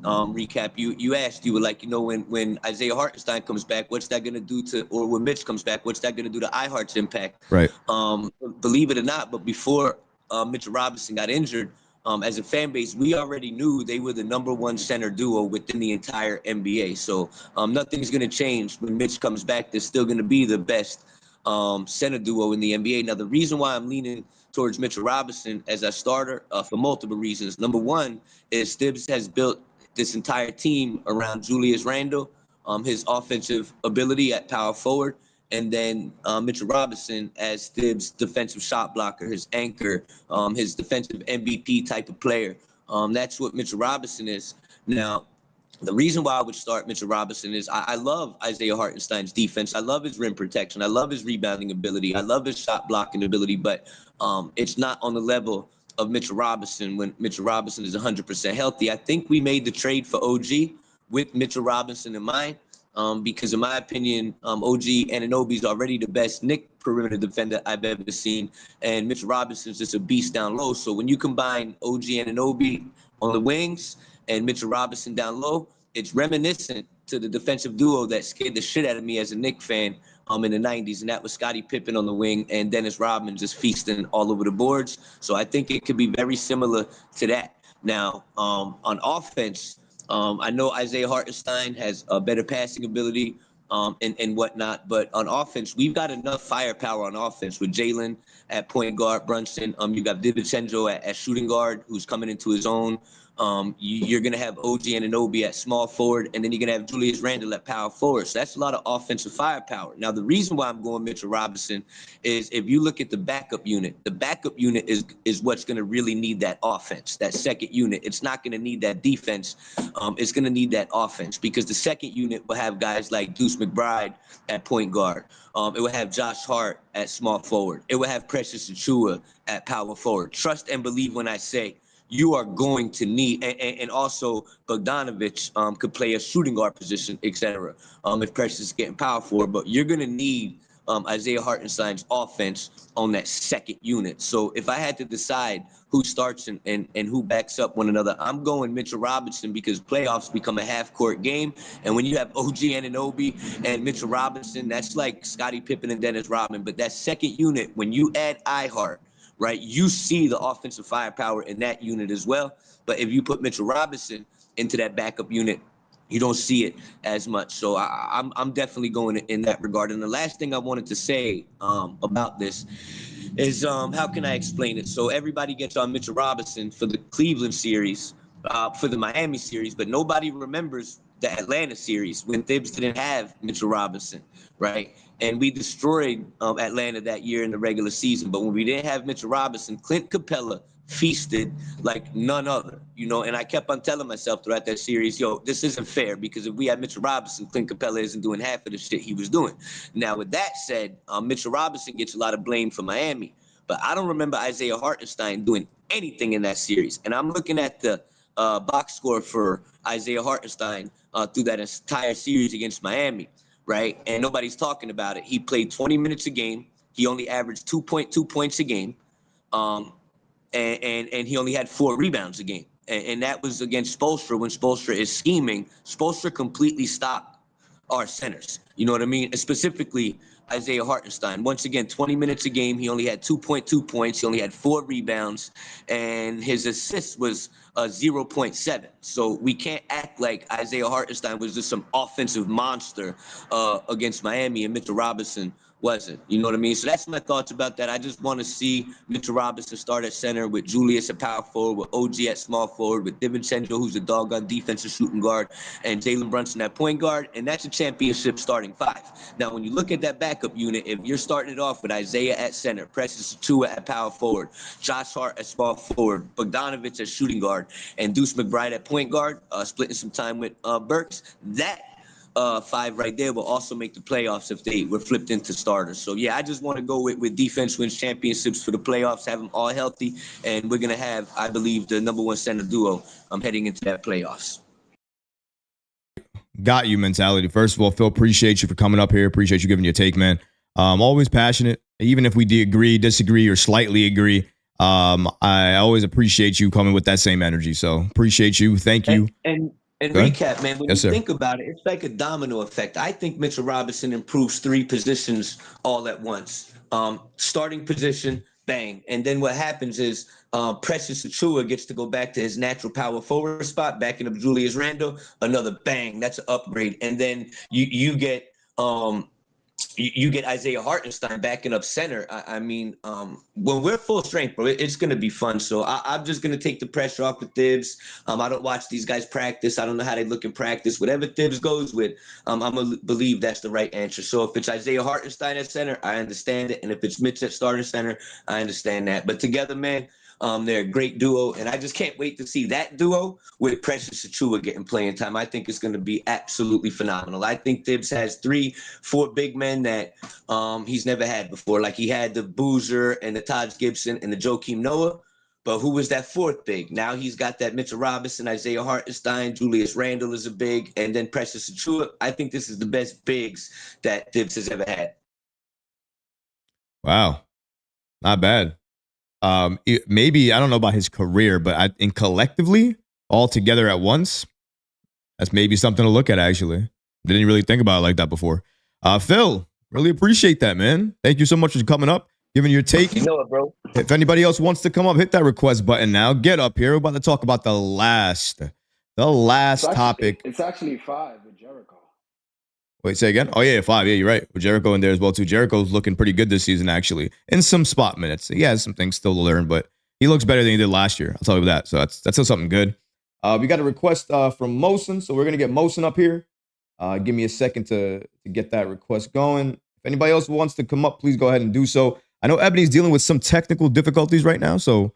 recap, you asked, you were like, you know, when Isaiah Hartenstein comes back, what's that going to do to, or when Mitch comes back, what's that going to do to iHeart's impact? Right. Believe it or not, but before Mitchell Robinson got injured, as a fan base, we already knew they were the #1 center duo within the entire NBA. So nothing's going to change when Mitch comes back. They're still going to be the best center duo in the NBA. Now, the reason why I'm leaning towards Mitchell Robinson as a starter for multiple reasons. Number one is Thibs has built this entire team around Julius Randle, his offensive ability at power forward, and then Mitchell Robinson as Thibs' defensive shot blocker, his anchor, his defensive MVP type of player. That's what Mitchell Robinson is. Now, the reason why I would start Mitchell Robinson is I love Isaiah Hartenstein's defense. I love his rim protection. I love his rebounding ability. I love his shot blocking ability, but it's not on the level of Mitchell Robinson when Mitchell Robinson is 100% healthy. I think we made the trade for OG with Mitchell Robinson in mind. Because in my opinion, OG Anunoby is already the best Knicks perimeter defender I've ever seen, and Mitchell Robinson's just a beast down low. So when you combine OG Anunoby on the wings and Mitchell Robinson down low, it's reminiscent to the defensive duo that scared the shit out of me as a Knicks fan in the 90s, and that was Scottie Pippen on the wing and Dennis Rodman just feasting all over the boards. So I think it could be very similar to that. Now, on offense, I know Isaiah Hartenstein has a better passing ability and whatnot, but on offense, we've got enough firepower on offense with Jalen at point guard, Brunson. You got DiVincenzo at shooting guard, who's coming into his own. You're going to have OG Anunoby at small forward, and then you're going to have Julius Randle at power forward. So that's a lot of offensive firepower. Now, the reason why I'm going Mitchell Robinson is if you look at the backup unit is what's going to really need that offense, that second unit. It's not going to need that defense. It's going to need that offense because the second unit will have guys like Deuce McBride at point guard. It will have Josh Hart at small forward. It will have Precious Achiuwa at power forward. Trust and believe when I say you are going to need, and also Bogdanovich could play a shooting guard position, etc. If Precious is getting power forward, but you're going to need Isaiah Hartenstein's offense on that second unit. So if I had to decide who starts and who backs up one another, I'm going Mitchell Robinson because playoffs become a half-court game. And when you have OG Anunoby and Mitchell Robinson, that's like Scottie Pippen and Dennis Rodman. But that second unit, when you add iHeart, right, you see the offensive firepower in that unit as well. But if you put Mitchell Robinson into that backup unit, you don't see it as much. So I'm definitely going in that regard. And the last thing I wanted to say about this is how can I explain it? So everybody gets on Mitchell Robinson for the Cleveland series, for the Miami series, but nobody remembers the Atlanta series when Thibs didn't have Mitchell Robinson, right? And we destroyed Atlanta that year in the regular season. But when we didn't have Mitchell Robinson, Clint Capella feasted like none other, you know, and I kept on telling myself throughout that series, yo, this isn't fair because if we had Mitchell Robinson, Clint Capella isn't doing half of the shit he was doing. Now, with that said, Mitchell Robinson gets a lot of blame for Miami, but I don't remember Isaiah Hartenstein doing anything in that series. And I'm looking at the box score for Isaiah Hartenstein through that entire series against Miami, right? And nobody's talking about it. He played 20 minutes a game. He only averaged 2.2 points a game. And he only had 4 rebounds a game. And that was against Spoelstra when Spoelstra is scheming. Spoelstra completely stopped our centers. You know what I mean? And specifically, Isaiah Hartenstein. Once again, 20 minutes a game. He only had 2.2 points. He only had 4 rebounds. And his assist was 0.7. So we can't act like Isaiah Hartenstein was just some offensive monster against Miami and Mitchell Robinson wasn't. You know what I mean? So that's my thoughts about that. I just want to see Mitchell Robinson start at center with Julius at power forward, with OG at small forward, with DiVincenzo, who's a doggone defensive shooting guard, and Jalen Brunson at point guard, and that's a championship starting five. Now, when you look at that backup unit, if you're starting it off with Isaiah at center, Precious Achiuwa at power forward, Josh Hart at small forward, Bogdanovich at shooting guard, and Deuce McBride at point guard, splitting some time with Burks, that five right there will also make the playoffs if they were flipped into starters. So, yeah, I just want to go with defense wins championships for the playoffs, have them all healthy, and we're going to have, I believe, the number one center duo heading into that playoffs. Got you mentality. First of all, Phil, appreciate you for coming up here. Appreciate you giving your take, man. Always passionate. Even if we agree, disagree, or slightly agree, I always appreciate you coming with that same energy. So appreciate you. Thank you. And recap, man, when Yes, you sir. think about it, it's like a domino effect. I think Mitchell Robinson improves three positions all at once. Starting position, bang. And then what happens is Precious Achiuwa gets to go back to his natural power forward spot, backing up Julius Randle, another bang. That's an upgrade. And then you get you get Isaiah Hartenstein backing up center. I mean, when we're full strength, bro, it's going to be fun. So I'm just going to take the pressure off with Thibs. I don't watch these guys practice. I don't know how they look in practice. Whatever Thibs goes with, I'm going to believe that's the right answer. So if it's Isaiah Hartenstein at center, I understand it. And if it's Mitch at starting center, I understand that. But together, man, they're a great duo, and I just can't wait to see that duo with Precious Achiuwa getting playing time. I think it's going to be absolutely phenomenal. I think Thibs has 3-4 big men that he's never had before. Like he had the Boozer and the Taj Gibson and the Joakim Noah. But who was that fourth big? Now he's got that Mitchell Robinson, Isaiah Hartenstein, Julius Randle is a big, and then Precious Achiuwa. I think this is the best bigs that Thibs has ever had. Wow. Not bad. Maybe I don't know about his career, but collectively, all together at once, that's maybe something to look at. Actually, didn't really think about it like that before. Phil, really appreciate that, man. Thank you so much for coming up, giving your take. You know it, bro. If anybody else wants to come up, hit that request button now. Get up here. We're about to talk about the last topic. It's actually 5 with Jericho. Wait, say again? Oh, yeah, 5. Yeah, you're right. With Jericho in there as well, too. Jericho's looking pretty good this season, actually, in some spot minutes. He has some things still to learn, but he looks better than he did last year. I'll tell you that. So that's still something good. We got a request from Mosin, so we're going to get Mosin up here. Give me a second to get that request going. If anybody else wants to come up, please go ahead and do so. I know Ebony's dealing with some technical difficulties right now, so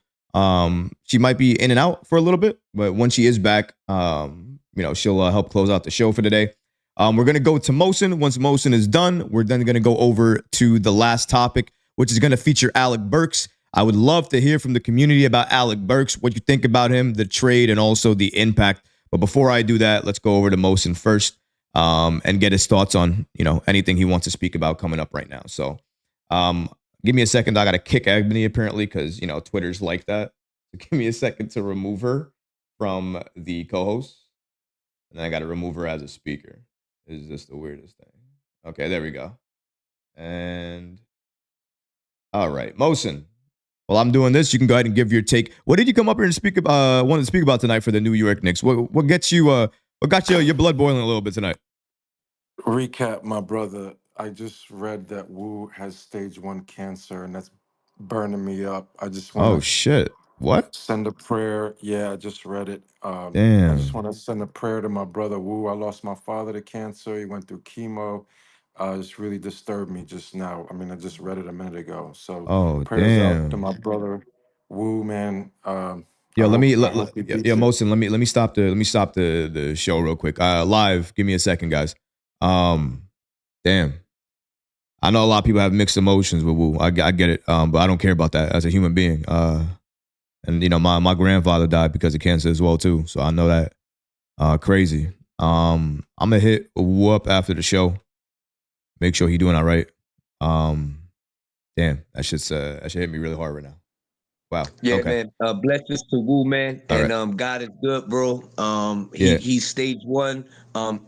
she might be in and out for a little bit, but when she is back, she'll help close out the show for today. We're going to go to Mosin. Once Mosin is done, we're then going to go over to the last topic, which is going to feature Alec Burks. I would love to hear from the community about Alec Burks, what you think about him, the trade, and also the impact. But before I do that, let's go over to Mosin first and get his thoughts on, anything he wants to speak about coming up right now. So give me a second. I got to kick Ebony apparently because, Twitter's like that. So give me a second to remove her from the co-host. And then I got to remove her as a speaker. Is this the weirdest thing? Okay, there we go. And all right, Mosin. While I'm doing this, you can go ahead and give your take. What did you come up here and wanted to speak about tonight for the New York Knicks? What gets you? What got your blood boiling a little bit tonight? Recap, my brother. I just read that Wu has stage 1 cancer, and that's burning me up. I just want Oh shit! What? send a prayer. Yeah, I just read it. I Damn. just want to send a prayer to my brother Wu. I lost my father to cancer. He went through chemo. It's really disturbed me just now. I mean, I just read it a minute ago. So Oh prayers out to damn. my brother Wu, man. Yo, I let hope he beats it. Mosin, let me stop the show real quick. Live, give me a second, guys. Damn. I know a lot of people have mixed emotions with Wu. I get it. But I don't care about that as a human being. And my grandfather died because of cancer as well too. So I know that. Crazy. I'm gonna hit Wu up after the show. Make sure he's doing all right. Damn, that should hit me really hard right now. Wow. Yeah, Okay. man. Blessings to Wu, man. All And right. God is good, bro. Yeah. He's stage 1.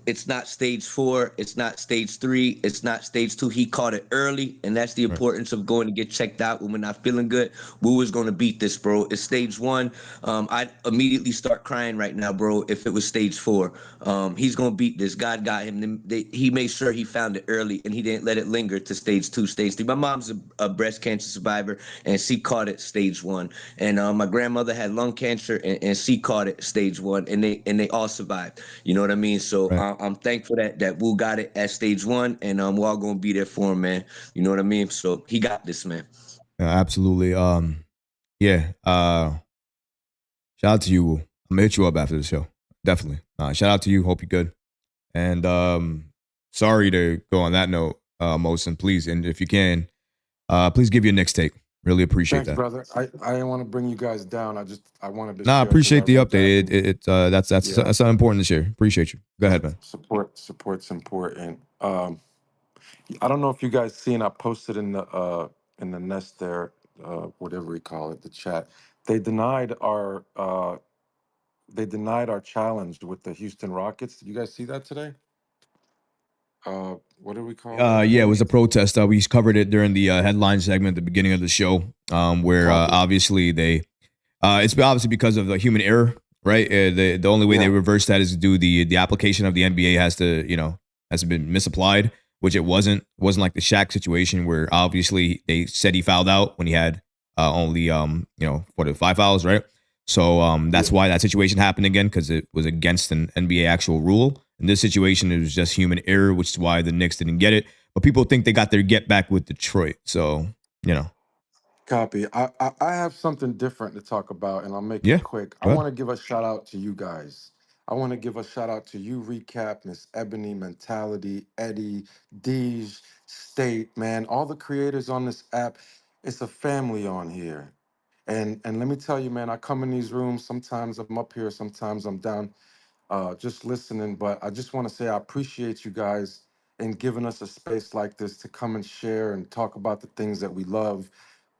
It's not stage 4. It's not stage 3. It's not stage 2. He caught it early, and that's the Right. importance of going to get checked out when we're not feeling good. Wu is going to beat this, bro. It's stage 1. I'd immediately start crying right now, bro, if it was stage 4. He's going to beat this. God got him. He made sure he found it early, and he didn't let it linger to stage 2, stage 3. My mom's a breast cancer survivor, and she caught it stage 1. And my grandmother had lung cancer, and she caught it stage 1, and they all survived. You know what I mean? So Right. I'm thankful that Wu got it at stage 1, and we're all gonna be there for him, man. You know what I mean? So he got this, man. Absolutely. Yeah. Shout out to you. I'm gonna hit you up after the show. Definitely. Shout out to you. Hope you're good. And sorry to go on that note, Mosin. Please, and if you can, please give your Knicks take. Really appreciate Thanks, that. brother. I didn't want to bring you guys down. I wanted to Nah, I share because I appreciate the wrote that. update. That's Yeah, something important to share. Appreciate you. Go ahead, man. support's important. I don't know if you guys seen. I posted in the nest there, whatever we call it, the chat. They denied our challenge with the Houston Rockets. Did you guys see that today? What do we call it Yeah, it again? was a protest. We covered it during the headline segment at the beginning of the show, where Copy. obviously they, it's obviously because of the human error, right? The only way they Yeah. reverse that is to do the application of the NBA has been misapplied, which it wasn't. It wasn't like the Shaq situation where obviously they said he fouled out when he had only 5 fouls, right? So that's Yeah. why that situation happened again, because it was against an NBA actual rule. In this situation, it was just human error, which is why the Knicks didn't get it. But people think they got their get back with Detroit. So, Copy. I have something different to talk about, and I'll make yeah, it quick. I go want ahead. to give a shout out to you guys. I want to give a shout out to you, Recap, Miss Ebony, Mentality, Eddie, Deej, State, man, all the creators on this app. It's a family on here. And let me tell you, man, I come in these rooms. Sometimes I'm up here, sometimes I'm down just listening. But I just want to say I appreciate you guys in giving us a space like this to come and share and talk about the things that we love.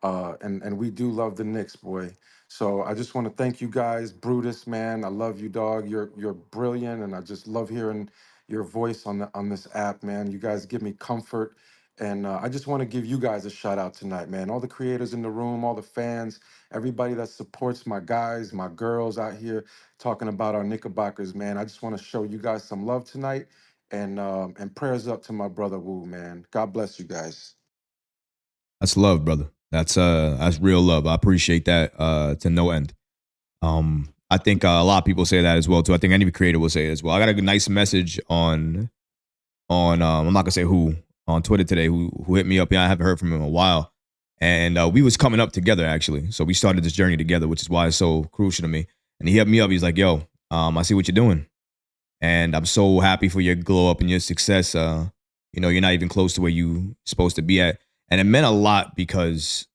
And we do love the Knicks, boy. So I just want to thank you guys, Brutus, man. I love you, dog. You're brilliant, and I just love hearing your voice on this app, man. You guys give me comfort, and I just want to give you guys a shout out tonight, man. All the creators in the room, all the fans, everybody that supports my guys, my girls out here talking about our Knickerbockers, man. I just want to show you guys some love tonight, and prayers up to my brother Wu, man. God bless you guys. That's love, brother. That's real love. I appreciate that to no end. I think a lot of people say that as well too. I think any creator will say it as well. I got a nice message on I'm not gonna say who on Twitter today who hit me up. Yeah, I haven't heard from him in a while, and we was coming up together actually. So we started this journey together, which is why it's so crucial to me. And he hit me up. He's like, "Yo, I see what you're doing, and I'm so happy for your glow up and your success. You're not even close to where you supposed to be at." And it meant a lot because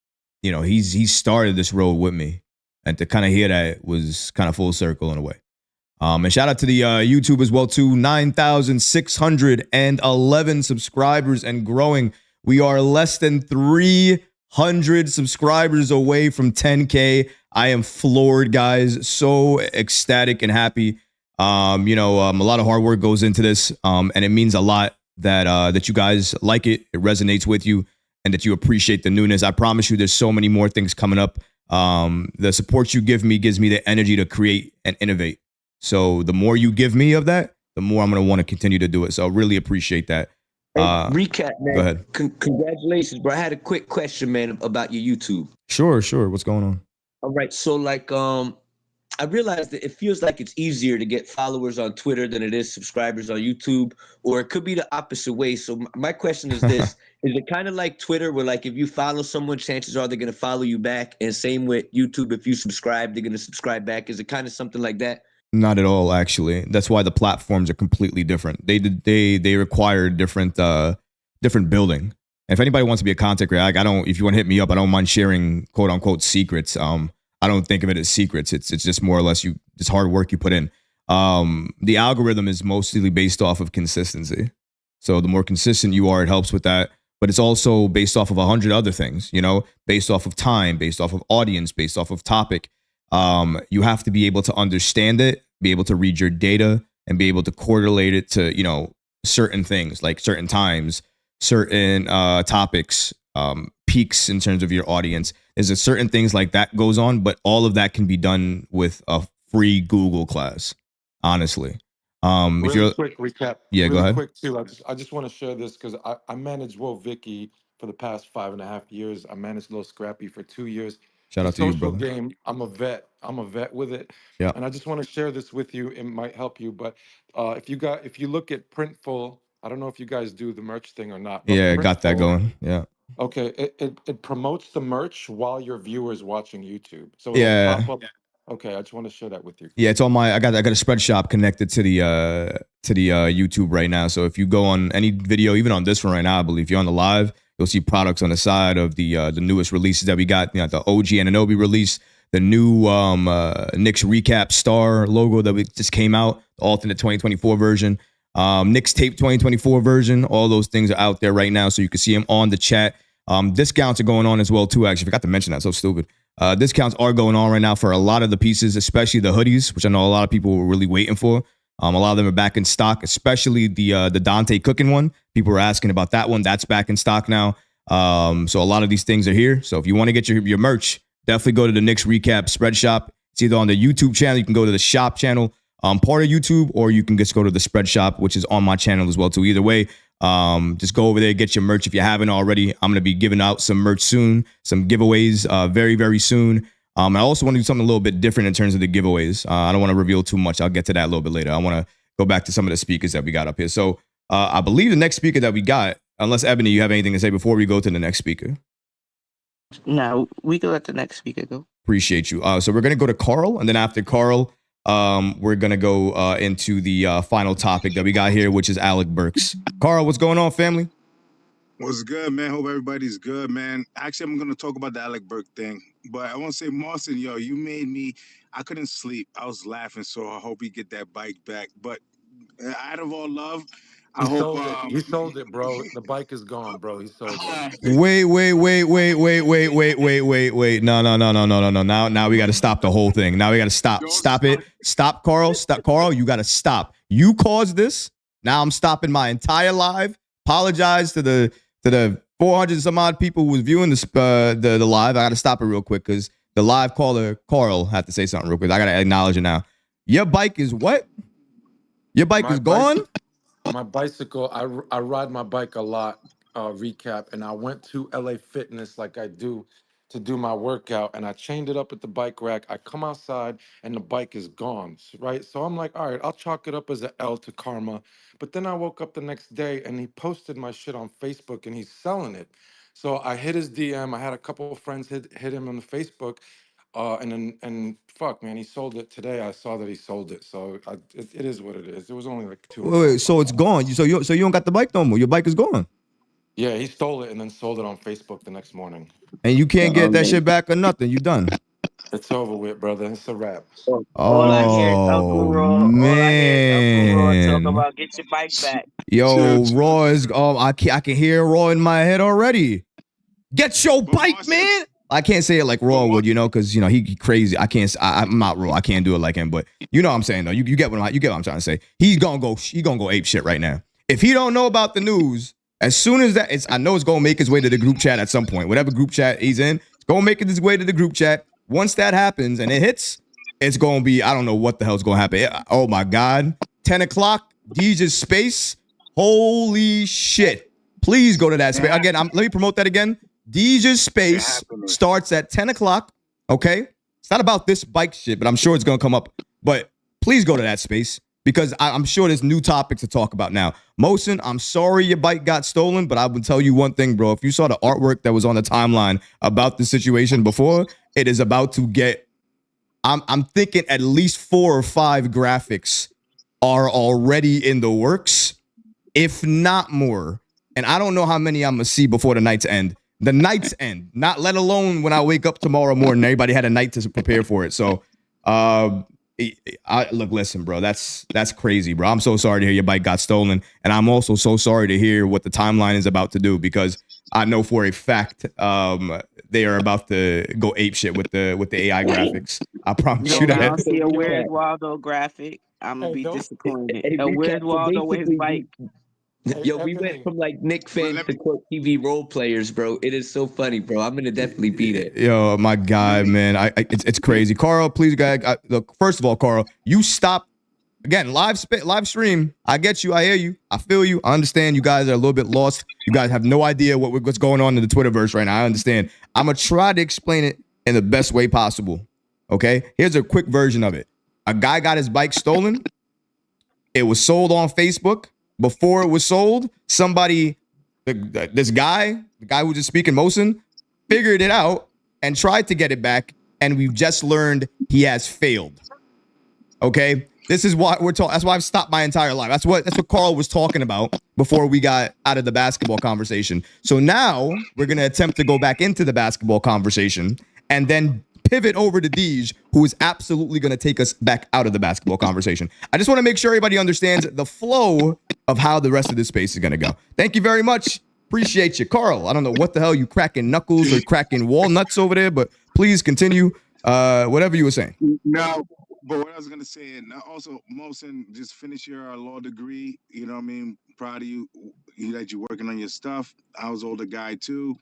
he started this road with me, and to kind of hear that was kind of full circle in a way. And shout out to the YouTube as well too. 9,611 subscribers and growing. We are less than 300 subscribers away from 10K. I am floored, guys. So ecstatic and happy. A lot of hard work goes into this, and it means a lot that you guys like it. It resonates with you, and that you appreciate the newness. I promise you, there's so many more things coming up. The support you give me gives me the energy to create and innovate. So the more you give me of that, the more I'm going to want to continue to do it. So I really appreciate that. Hey, Recap, man. Go ahead. Congratulations, bro. I had a quick question, man, about your YouTube. Sure. What's going on? All right. So I realized that it feels like it's easier to get followers on Twitter than it is subscribers on YouTube, or it could be the opposite way. So my question is this: is it kind of like Twitter, where like if you follow someone, chances are they're going to follow you back, and same with YouTube, if you subscribe, they're going to subscribe back? Is it kind of something like that? Not at all, actually. That's why the platforms are completely different. They require different building. And if anybody wants to be a content creator, if you want to hit me up, I don't mind sharing quote unquote secrets. I don't think of it as secrets. It's just more or less it's hard work you put in. The algorithm is mostly based off of consistency. So the more consistent you are, it helps with that. but it's also based off of 100 other things, you know, based off of time, based off of audience, based off of topic. You have to be able to understand it, be able to read your data, and be able to correlate it to, you know, certain things like certain times, certain topics, peaks in terms of your audience. There's a certain things like that goes on, but all of that can be done with a free Google class, honestly. If Really you're, quick recap. yeah, go Really ahead. quick too. I just want to share this because I managed Woe Vicky for the past 5.5 years. I managed Lil Scrappy for 2 years. Shout The out to you, social brother. game, I'm a vet. I'm a vet with it. Yeah. And I just want to share this with you. It might help you. But if you look at Printful, I don't know if you guys do the merch thing or not, but Yeah, got that Printful, going. Yeah. okay, it promotes the merch while your viewer is watching YouTube. So it'll Yeah. pop up. Okay, I just want to share that with you. Yeah, it's on my. I got a spread shop connected to the YouTube right now. So if you go on any video, even on this one right now, I believe if you're on the live, you'll see products on the side of the newest releases that we got. You know, the OG Anunoby release, the new Knicks Recap star logo that we just came out, the alternate 2024 version, Knicks Tape 2024 version. All those things are out there right now, so you can see them on the chat. Discounts are going on as well too. Actually, forgot to mention that. So stupid. Discounts are going on right now for a lot of the pieces, especially the hoodies, which I know a lot of people were really waiting for. A lot of them are back in stock, especially the Dante Cooking one. People were asking about that one. That's back in stock now. So a lot of these things are here. So if you want to get your merch, definitely go to the Knicks Recap spread shop. It's either on the YouTube channel, you can go to the shop channel, part of YouTube, or you can just go to the spread shop, which is on my channel as well too. Either way, just go over there, get your merch if you haven't already. I'm going to be giving out some merch soon, some giveaways very, very soon. I also want to do something a little bit different in terms of the giveaways. I don't want to reveal too much. I'll get to that a little bit later. I want to go back to some of the speakers that we got up here. So I believe the next speaker that we got, unless Ebony, you have anything to say before we go to the next speaker? No, we can let the next speaker go. Appreciate you. So we're going to go to Carl, and then after Carl, we're going to go into the final topic that we got here, which is Alec Burks. Carl, what's going on, family? What's good, man? Hope everybody's good, man. Actually, I'm going to talk about the Alec Burke thing, but I want to say, Marcin, yo, you made me, I couldn't sleep. I was laughing, so I hope he get that bike back. But out of all love, I He hope... sold it. He sold it, bro. The bike is gone, bro. He sold it. Wait. No. Now we got to stop the whole thing. Now we got to stop. Stop it. Stop, Carl. Stop, Carl. You got to stop. You caused this. Now I'm stopping my entire live. Apologize to the 400 some odd people who was viewing the live. I got to stop it real quick because the live caller, Carl, had to say something real quick. I got to acknowledge it now. Your bike is what? Your bike is gone? My bicycle, I ride my bike a lot, recap, and I went to LA Fitness like I do to do my workout, and I chained it up at the bike rack. I come outside, and the bike is gone, right? So I'm like, all right, I'll chalk it up as an L to karma. But then I woke up the next day, and he posted my shit on Facebook, and he's selling it. So I hit his DM. I had a couple of friends hit him on the Facebook, and fuck, man, he sold it today. I saw that he sold it, so it is what it is. It was only like Wait, so it's gone. So you don't got the bike no more. Your bike is gone, Yeah, he stole it and then sold it on Facebook the next morning. and you can't get that shit back or nothing. You done. It's over with, brother. It's a wrap. All I hear is Uncle Raw. All I hear is Uncle Raw talk Man. about get your bike back. Yo, Raw is. I can hear Raw in my head already. Get your bike, man. I can't say it like Raw would, you know, because you know he crazy. I'm not Raw. I can't do it like him. But you know what I'm saying though. You get what I'm trying to say. He's gonna go ape shit right now. If he don't know about the news, as soon as I know it's gonna make his way to the group chat at some point. Whatever group chat he's in, it's gonna make his way to the group chat. Once that happens and it hits, it's gonna be, I don't know what the hell's gonna happen. Oh my God, 10 o'clock, DJ's space. Holy shit! Please go to that space again. Let me promote that again. DJ's space starts at 10 o'clock. Okay, it's not about this bike shit, but I'm sure it's gonna come up. But please go to that space because I'm sure there's new topics to talk about now. Mosin, I'm sorry your bike got stolen, but I will tell you one thing, bro. If you saw the artwork that was on the timeline about the situation before, it is about to get. I'm thinking at least 4 or 5 graphics are already in the works, if not more. And I don't know how many I'm gonna see before the night's end. The night's end, not let alone when I wake up tomorrow morning. Everybody had a night to prepare for it. So, look, listen, bro, that's crazy, bro. I'm so sorry to hear your bike got stolen, and I'm also so sorry to hear what the timeline is about to do because I know for a fact they are about to go ape shit with the AI graphics. I promise Yo, you I don't that. see a Where's Recap. Waldo graphic. I'm gonna Hey, be don't. disappointed. Hey, A recap. Where's So Waldo with his basically, bike. Hey, yo, we went Ebony. from like Nick But fans let to me court TV role players, bro. It is so funny, bro. I'm gonna definitely be there. Yo, my guy, let me man, it's crazy. Carl, please, guy. Look, first of all, Carl, you stop again. Live stream. I get you. I hear you. I feel you. I understand. You guys are a little bit lost. You guys have no idea what's going on in the Twitterverse right now. I understand. I'm gonna try to explain it in the best way possible. Okay. Here's a quick version of it. A guy got his bike stolen. It was sold on Facebook. Before it was sold, somebody, this guy, the guy who was just speaking Mosin, figured it out and tried to get it back. And we've just learned he has failed. Okay. This is why we're talking. That's why I've stopped my entire life. That's what Carl was talking about before we got out of the basketball conversation. So now we're gonna attempt to go back into the basketball conversation and then pivot over to Deej, who is absolutely gonna take us back out of the basketball conversation. I just want to make sure everybody understands the flow of how the rest of this space is gonna go. Thank you very much. Appreciate you, Carl. I don't know what the hell you cracking knuckles or cracking walnuts over there, but please continue. Whatever you were saying. now. But what I was gonna say, and also, Mosin, just finish your law degree. You know what I mean? Proud of you, that you're working on your stuff. I was older guy too.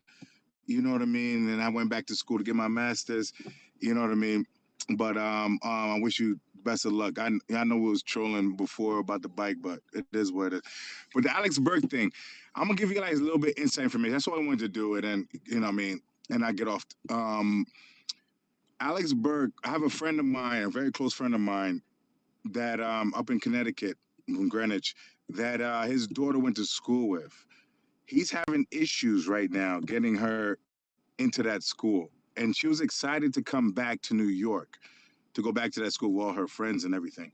You know what I mean? And I went back to school to get my master's. You know what I mean? But I wish you best of luck. I know we was trolling before about the bike, but it is what it is. But the Alex Burke thing, I'm gonna give you guys a little bit inside information. That's all I wanted to do, and then you know what I mean. And I get off. Alex Burke, I have a friend of mine, a very close friend of mine, that up in Connecticut, in Greenwich, that his daughter went to school with. He's having issues right now getting her into that school. And she was excited to come back to New York to go back to that school with all her friends and everything.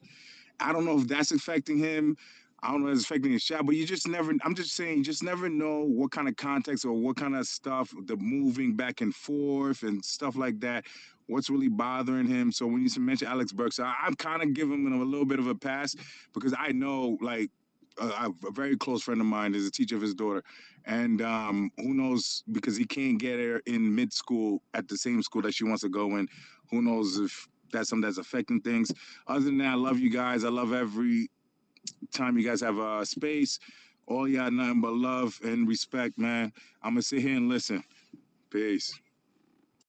I don't know if that's affecting him. I don't know if it's affecting his shot, but you just never, I'm just saying, you just never know what kind of context or what kind of stuff, the moving back and forth and stuff like that, what's really bothering him. So when you mention Alex Burks, I'm kind of giving him a little bit of a pass because I know, like, a very close friend of mine is a teacher of his daughter. And who knows, because he can't get her in mid school at the same school that she wants to go in. Who knows if that's something that's affecting things. Other than that, I love you guys. I love every time you guys have a space. All y'all nothing but love and respect, man. I'm gonna sit here and listen. Peace.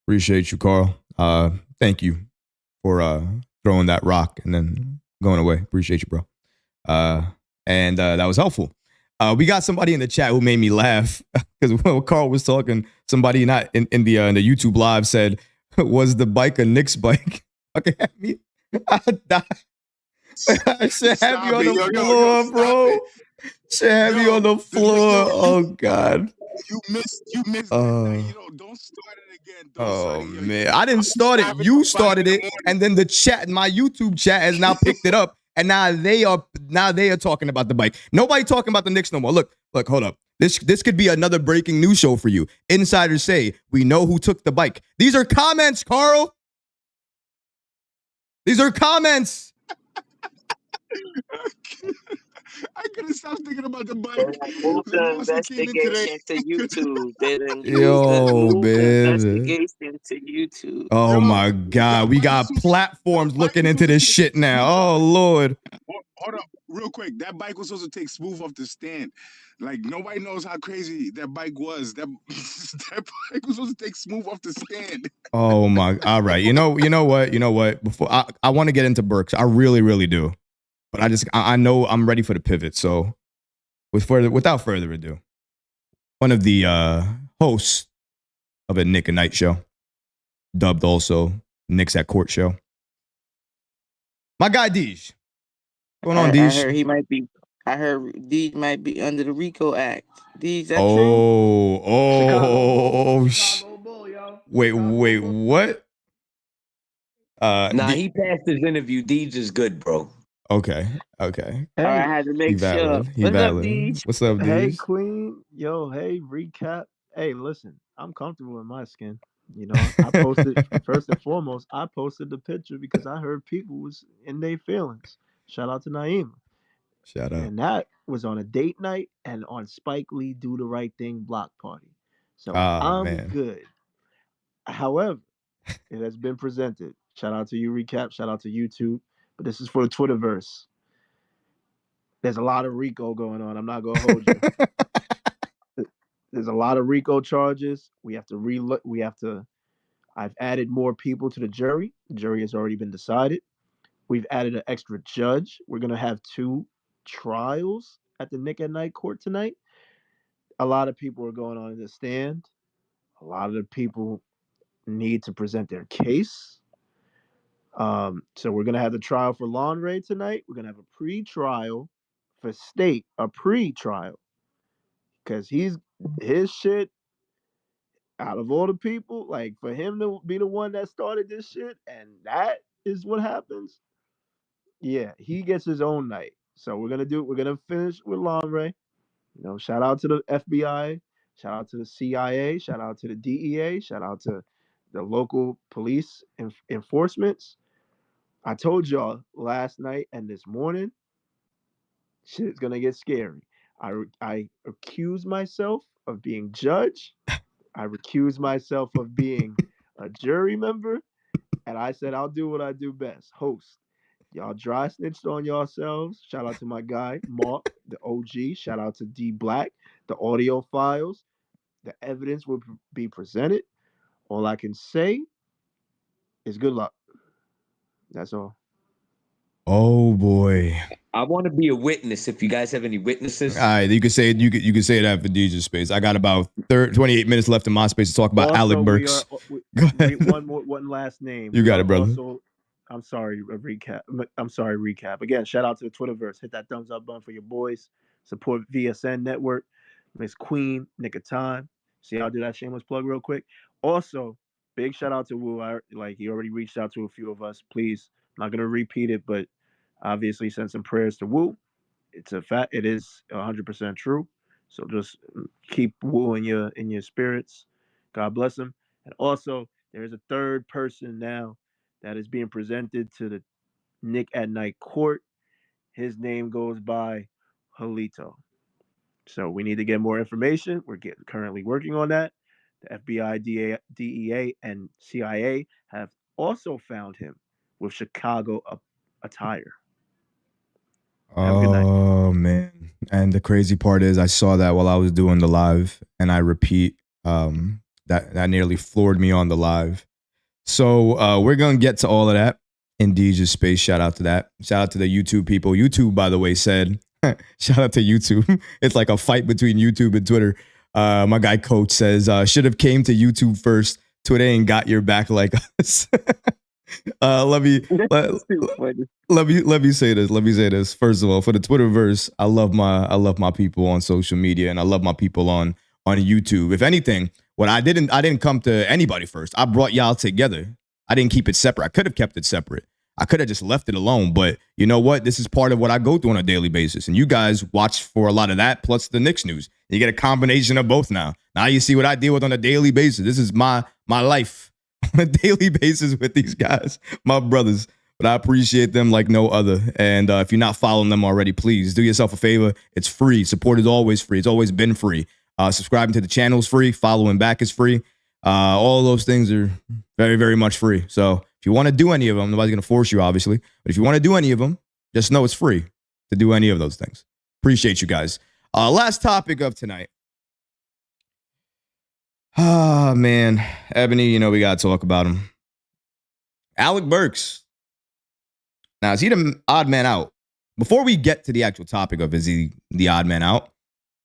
Appreciate you, Carl. Thank you for throwing that rock and then going away. Appreciate you, bro. And that was helpful. We got somebody in the chat who made me laugh because when Carl was talking, somebody not in the YouTube live said, "Was the bike a Knicks bike?" Okay, me. I died. I should have you on the floor, bro. Should have you on the floor. Oh God. You missed that night. Don't start it again. Don't start Oh it. man, I didn't start it. You started it, and then the chat, my YouTube chat, has now picked it up, and now they are talking about the bike. Nobody talking about the Knicks no more. Look, hold up. This could be another breaking news show for you. Insiders say we know who took the bike. These are comments, Carl. These are comments. I couldn't stop thinking about the They bike. done moved When the Monster came in today. investigation to YouTube. They done Yo, moved the man. investigation to YouTube. Oh Yo, my God, that we bike got was platforms that bike looking was into supposed this to shit now. Oh Lord. hold up, real quick. That bike was supposed to take Smooth off the stand. Like nobody knows how crazy that bike was. That that bike was supposed to take Smooth off the stand. Oh my. All right. You know what? Before I want to get into Burks. I really, really do. But I know I'm ready for the pivot. So without further ado, one of the hosts of a Nick and Night show, dubbed also Knicks at Court show. My guy Deej. What's going on, Deej? I heard he might be. I heard Deej might be under the RICO Act. Deej, that true? Chicago Bull, yo. Wait, Chicago Bull. what? Nah, he passed his interview. Deej is good, bro. Okay. All right, I had to make sure. He What's up, valid. Deej? What's up, Hey, Deej? Queen. Yo, hey, recap. Hey, listen, I'm comfortable in my skin. I posted, first and foremost, I posted the picture because I heard people was in their feelings. Shout out to Naima. Shout out. And that was on a date night and on Spike Lee Do the Right Thing block party. So Oh I'm man. good. However, it has been presented. Shout out to you, Recap. Shout out to YouTube. But this is for the Twitterverse. There's a lot of RICO going on. I'm not gonna hold you. There's a lot of RICO charges. We have to relook. We have to. I've added more people to the jury. The jury has already been decided. We've added an extra judge. We're gonna have 2 trials at the Nick at Night court tonight. A lot of people are going on in the stand. A lot of the people need to present their case. So we're gonna have the trial for Laundre tonight. We're gonna have a pre-trial for State, a pre-trial, because his shit. Out of all the people, like for him to be the one that started this shit, and that is what happens. Yeah, he gets his own night. So we're gonna finish with Laundre. Shout out to the FBI, shout out to the CIA, shout out to the DEA, shout out to the local police enforcements. I told y'all last night and this morning, shit's gonna get scary. I accuse myself of being judge. I recuse myself of being a jury member, and I said I'll do what I do best, host. Y'all dry snitched on yourselves. Shout out to my guy Mark, the OG. Shout out to D Black. The audio files, the evidence will be presented. All I can say is good luck. That's all. Oh boy. I want to be a witness. If you guys have any witnesses, All right, you could say it. You could say that for DJ's space. I got about 28 minutes left in my space to talk about Alec Also, Burks. Go ahead. one last name. You We got are it, brother. also. I'm sorry, recap. I'm sorry, recap. Again, shout out to the Twitterverse. Hit that thumbs up button for your boys. Support VSN Network. Miss Queen, Nick of Time. See how I do that shameless plug real quick. Also, big shout out to Wu. He already reached out to a few of us. Please, I'm not gonna repeat it, but obviously send some prayers to Wu. It's a fact. It is 100% true. So just keep Wu in your spirits. God bless him. And also, there's a third person now that is being presented to the Nick at Night court. His name goes by Halito. So we need to get more information. We're currently working on that. The FBI, DEA, and CIA have also found him with Chicago attire. Have a good night. Oh man. And the crazy part is I saw that while I was doing the live, and I repeat, that nearly floored me on the live. So we're gonna get to all of that in DJ's space. Shout out to that. Shout out to the YouTube people. YouTube, by the way, said shout out to YouTube. It's like a fight between YouTube and Twitter. My guy Coach says should have came to YouTube first. Twitter ain't got your back like us. Let me say this. Let me say this. First of all, for the Twitterverse, I love my people on social media, and I love my people on YouTube. If anything, I didn't come to anybody first. I brought y'all together. I didn't keep it separate. I could have kept it separate. I could have just left it alone. But you know what? This is part of what I go through on a daily basis. And you guys watch for a lot of that, plus the Knicks news. You get a combination of both now. Now you see what I deal with on a daily basis. This is my life on a daily basis with these guys, my brothers. But I appreciate them like no other. And if you're not following them already, please do yourself a favor. It's free. Support is always free. It's always been free. Subscribing to the channel is free. Following back is free. All of those things are very, very much free. So if you want to do any of them, nobody's going to force you, obviously. But if you want to do any of them, just know it's free to do any of those things. Appreciate you guys. Last topic of tonight. Ah, man. Ebony, we got to talk about him. Alec Burks. Now, is he the odd man out? Before we get to the actual topic of is he the odd man out,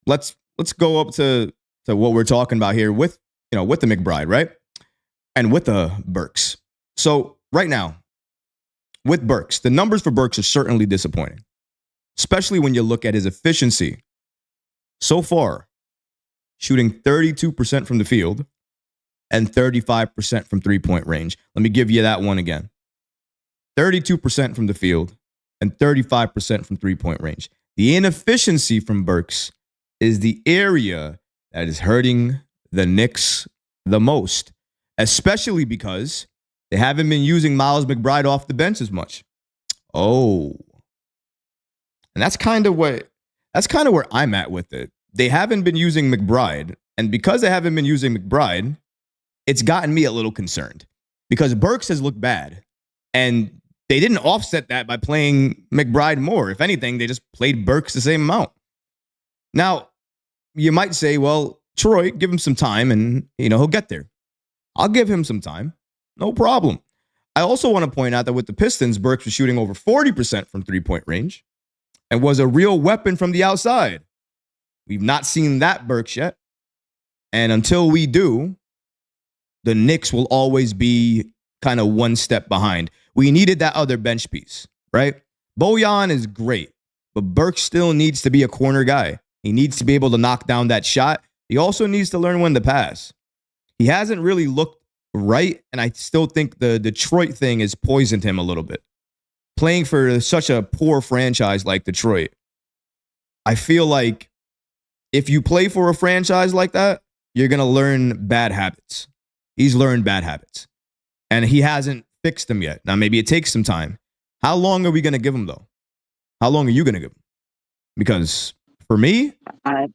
let's go up to what we're talking about here with the McBride, right? And with the Burks. So right now, with Burks, the numbers for Burks are certainly disappointing, especially when you look at his efficiency. So far, shooting 32% from the field and 35% from three-point range. Let me give you that one again. 32% from the field and 35% from three-point range. The inefficiency from Burks is the area that is hurting the Knicks the most, especially because they haven't been using Miles McBride off the bench as much. Oh. And that's kind of where I'm at with it. They haven't been using McBride, And because they haven't been using McBride, it's gotten me a little concerned because Burks has looked bad. And they didn't offset that by playing McBride more. If anything, they just played Burks the same amount. Now, you might say, well, Troy, give him some time and, he'll get there. I'll give him some time. No problem. I also want to point out that with the Pistons, Burks was shooting over 40% from three-point range and was a real weapon from the outside. We've not seen that Burks yet. And until we do, the Knicks will always be kind of one step behind. We needed that other bench piece, right? Bojan is great, but Burks still needs to be a corner guy. He needs to be able to knock down that shot. He also needs to learn when to pass. He hasn't really looked right, and I still think the Detroit thing has poisoned him a little bit. Playing for such a poor franchise like Detroit, I feel like if you play for a franchise like that, you're going to learn bad habits. He's learned bad habits, and he hasn't fixed them yet. Now, maybe it takes some time. How long are we going to give him, though? How long are you going to give him? Because for me, go ahead.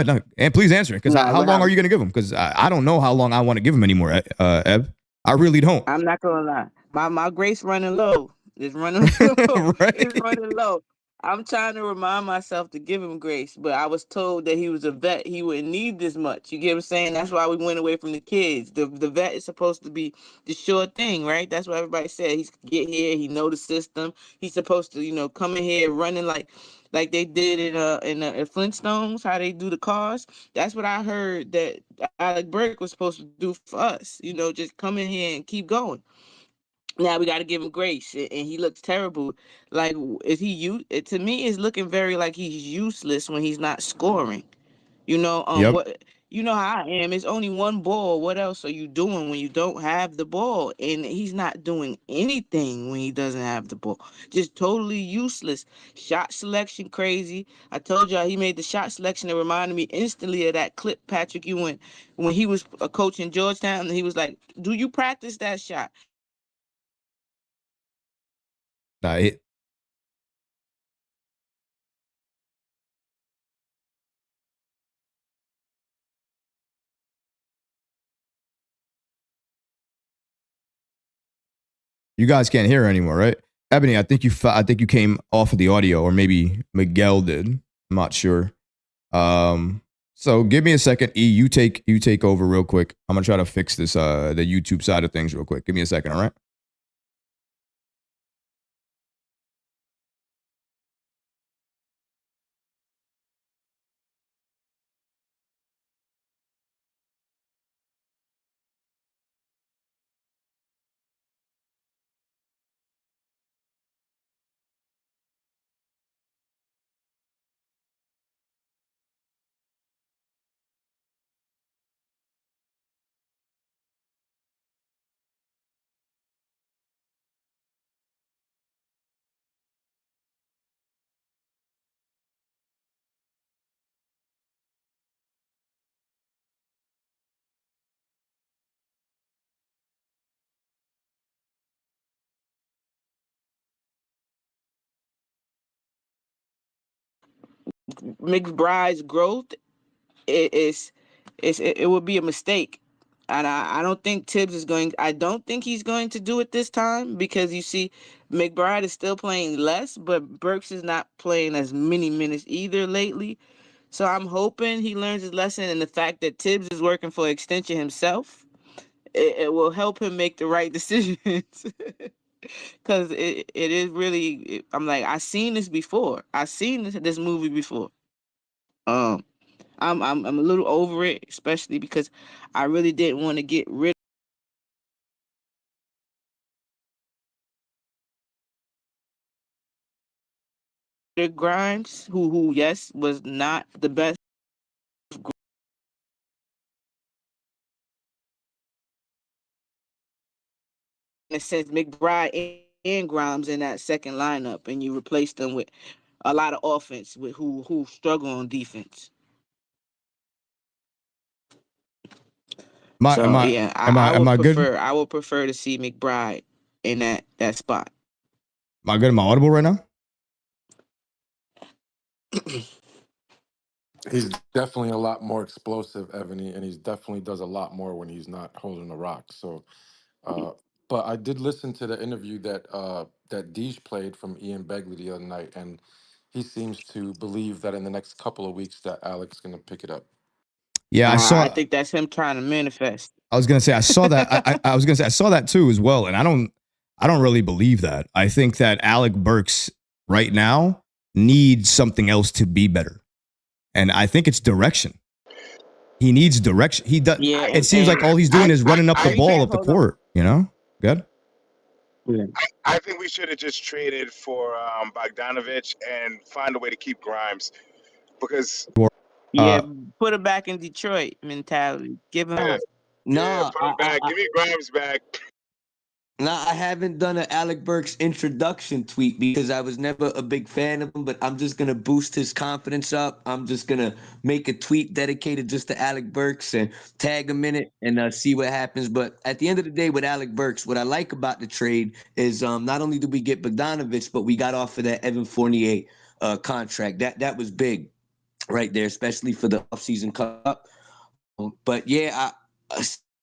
No, and please answer it. Because how long are you going to give him? Because I don't know how long I want to give him anymore, Eb. I really don't. I'm not going to lie. My grace running low. It's running low. Right? It's running low. I'm trying to remind myself to give him grace, but I was told that he was a vet. He wouldn't need this much. You get what I'm saying? That's why we went away from the kids. The vet is supposed to be the sure thing, right? That's what everybody said. He's get here. He know the system. He's supposed to, come in here running like they did in Flintstones, how they do the cars. That's what I heard that Alec Burks was supposed to do for us. Just come in here and keep going. Now we got to give him grace, and he looks terrible. Like, is he to me, it's looking very like he's useless when he's not scoring. Yep. What how I am. It's only one ball. What else are you doing when you don't have the ball? And he's not doing anything when he doesn't have the ball. Just totally useless. Shot selection crazy. I told y'all he made the shot selection that reminded me instantly of that clip, Patrick Ewing, when he was a coach in Georgetown, and he was like, "Do you practice that shot?" Nah, you guys can't hear anymore, right? Ebony, I think you came off of the audio, or maybe Miguel did. I'm not sure. So give me a second. E, you take over real quick. I'm gonna try to fix this the YouTube side of things real quick. Give me a second, all right? McBride's growth it would be a mistake. And I don't think Tibbs is going. I don't think he's going to do it this time, because you see, McBride is still playing less, but Burks is not playing as many minutes either lately. So I'm hoping he learns his lesson, and the fact that Tibbs is working for extension himself, it will help him make the right decisions. Because it is really. I'm like, I've seen this before. I've seen this movie before. Um, I'm a little over it, especially because I really didn't want to get rid of Grimes, who yes was not the best in a sense. McBride and Grimes in that second lineup, and you replace them with a lot of offense with who struggle on defense. Am So I yeah, am I am I good? I would prefer to see McBride in that spot. Am I good? Am I audible right now? He's definitely a lot more explosive, Ebony, and he definitely does a lot more when he's not holding the rock. So, uh, but I did listen to the interview that Deej played from Ian Begley the other night, and he seems to believe that in the next couple of weeks that Alec's going to pick it up. Yeah, I I saw. think that's him trying to manifest. I was gonna say I saw that. I was gonna say I saw that too as well, and I don't really believe that. I think that Alec Burks right now needs something else to be better, and I think it's direction. He needs direction. He does. Yeah, It seems like and all he's doing is running up the ball recap. up the Hold on. court. You know, good. Yeah. I think we should have just traded for Bogdanovich and find a way to keep Grimes because Yeah, Uh, put him back in Detroit mentality. Give him. yeah, yeah, No, put him back. Give me Grimes back. Nah, I haven't done an Alec Burks introduction tweet because I was never a big fan of him, but I'm just gonna boost his confidence up. I'm just gonna make a tweet dedicated just to Alec Burks and tag him in it and see what happens. But at the end of the day, with Alec Burks, what I like about the trade is not only did we get Bogdanovich, but we got off of that Evan Fournier contract. That was big right there, especially for the offseason cup. But yeah,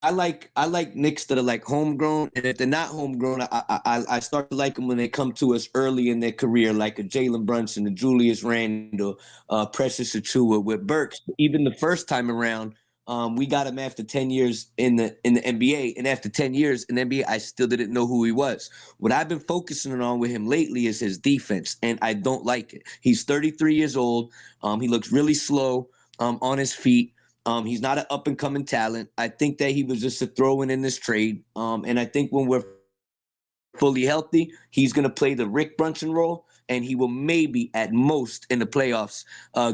I like Knicks that are like homegrown, and if they're not homegrown, I start to like them when they come to us early in their career, like a Jalen Brunson, a Julius Randle, Precious Achua. With Burks, even the first time around, we got him after 10 years in the NBA, and after 10 years in the NBA, I still didn't know who he was. What I've been focusing on with him lately is his defense, and I don't like it. He's 33 years old. He looks really slow on his feet. He's not an up and coming talent. I think that he was just a throw in this trade. And I think when we're fully healthy, he's going to play the Rick Brunson role, and he will maybe at most in the playoffs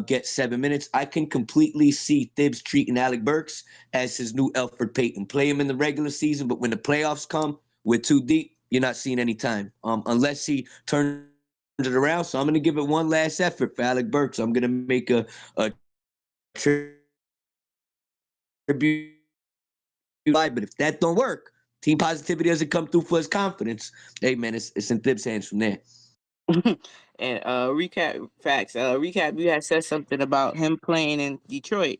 get 7 minutes. I can completely see Thibs treating Alec Burks as his new Elfrid Payton. Play him in the regular season, but when the playoffs come, we're too deep. You're not seeing any time unless he turns it around. So I'm going to give it one last effort for Alec Burks. I'm going to make a tribute. But if that don't work, team positivity doesn't come through for his confidence. Hey man, it's in Thibs' hands from there. And recap facts. Recap. You had said something about him playing in Detroit,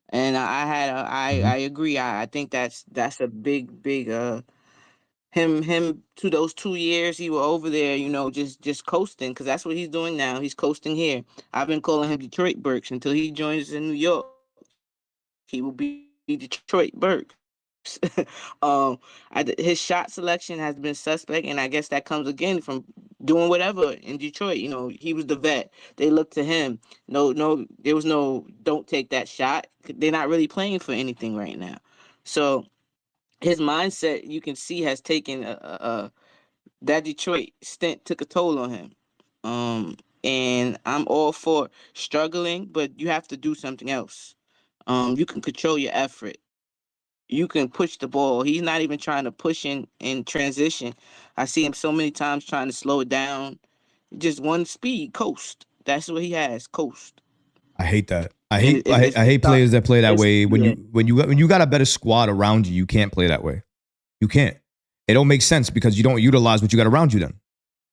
and I agree. I think that's a big him to those 2 years he was over there. Just coasting because that's what he's doing now. He's coasting here. I've been calling him Detroit Burks until he joins in New York. He will be Detroit Burks. His shot selection has been suspect, and I guess that comes again from doing whatever in Detroit. He was the vet. They looked to him. No, there was no don't take that shot. They're not really playing for anything right now. So his mindset, you can see, has taken that Detroit stint took a toll on him. And I'm all for struggling, but you have to do something else. You can control your effort. You can push the ball. He's not even trying to push in transition. I see him so many times trying to slow it down. Just one speed, coast. That's what he has, coast. I hate that. And I hate players that play that it's way. yeah. When you got a better squad around you, you can't play that way. You can't. It don't make sense because you don't utilize what you got around you. Then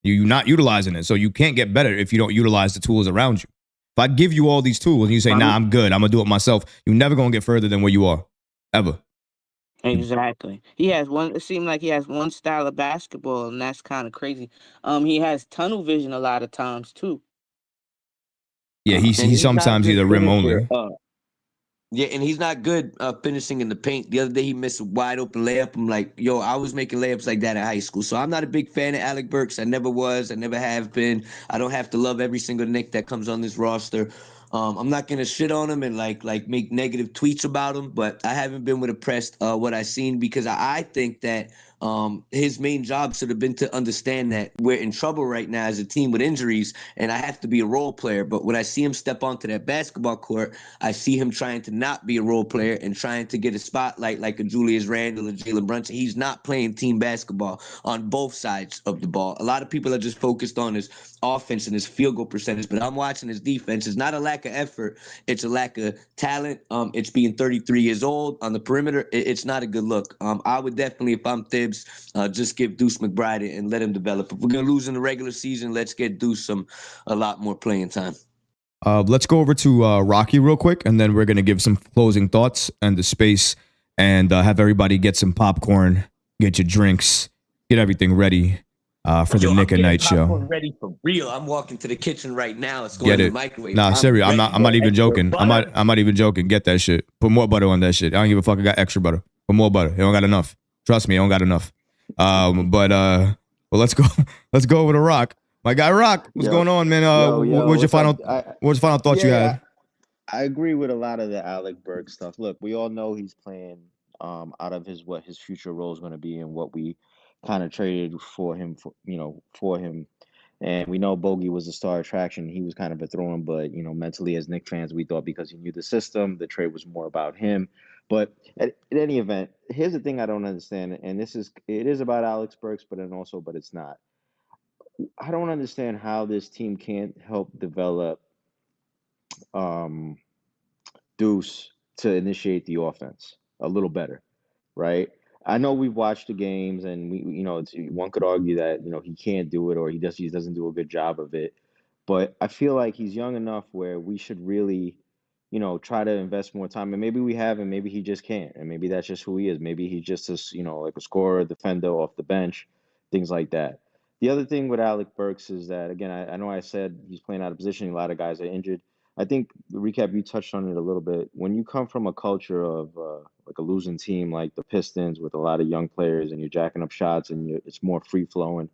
you're not utilizing it, so you can't get better if you don't utilize the tools around you. If I give you all these tools and you say, "Nah, I'm good. I'm gonna do it myself," you're never gonna get further than where you are, ever. Exactly. He has one. It seems like he has one style of basketball, and that's kind of crazy. He has tunnel vision a lot of times too. Yeah, And he's he's not a sometimes he's good a rim finisher. only. Yeah, and he's not good finishing in the paint. The other day he missed a wide open layup. I'm like, yo, I was making layups like that in high school. So I'm not a big fan of Alec Burks. I never was. I never have been. I don't have to love every single Nick that comes on this roster. I'm not gonna shit on him and like make negative tweets about him, but I haven't been with impressed what I've seen because I think that his main job should have been to understand that we're in trouble right now as a team with injuries, and I have to be a role player. But when I see him step onto that basketball court, I see him trying to not be a role player and trying to get a spotlight like a Julius Randle or Jalen Brunson. He's not playing team basketball on both sides of the ball. A lot of people are just focused on his offense and his field goal percentage, but I'm watching his defense. It's not a lack of effort. It's a lack of talent. It's being 33 years old on the perimeter. It's not a good look. I would definitely, if I'm Thibs, just give Deuce McBride and let him develop. If we're going to lose in the regular season, let's get Deuce a lot more playing time. Let's go over to Rocky real quick, and then we're going to give some closing thoughts and the space and have everybody get some popcorn, get your drinks, get everything ready for the Nick at Night show. Ready for real. I'm walking to the kitchen right now. It's going Get in it. the microwave. Nah, serious. I'm not even joking. I'm not even joking. Get that shit. Put more butter on that shit. I don't give a fuck. I got extra butter. Put more butter. You don't got enough. Trust me, I don't got enough. Well, let's go. Let's go over to Rock. My guy Rock, what's going on, man? What was your final thoughts you had? I agree with a lot of the Alec Burks stuff. Look, we all know he's playing out of what his future role is going to be and what we kind of traded for him for him. And we know Bogey was a star attraction. He was kind of a throw-in, but mentally as Knicks fans, we thought because he knew the system, the trade was more about him. But in any event, here's the thing I don't understand, and it is about Alex Burks, but it's not. I don't understand how this team can't help develop Deuce to initiate the offense a little better, right? I know we've watched the games, and one could argue that he can't do it or he doesn't do a good job of it, but I feel like he's young enough where we should really, try to invest more time. And maybe we have, and maybe he just can't, and maybe that's just who he is. Maybe he's just like a scorer, defender off the bench, things like that. The other thing with Alec Burks is that, again, I know I said he's playing out of position. A lot of guys are injured. I think the recap, you touched on it a little bit. When you come from a culture of like a losing team like the Pistons with a lot of young players and you're jacking up shots and it's more free flowing,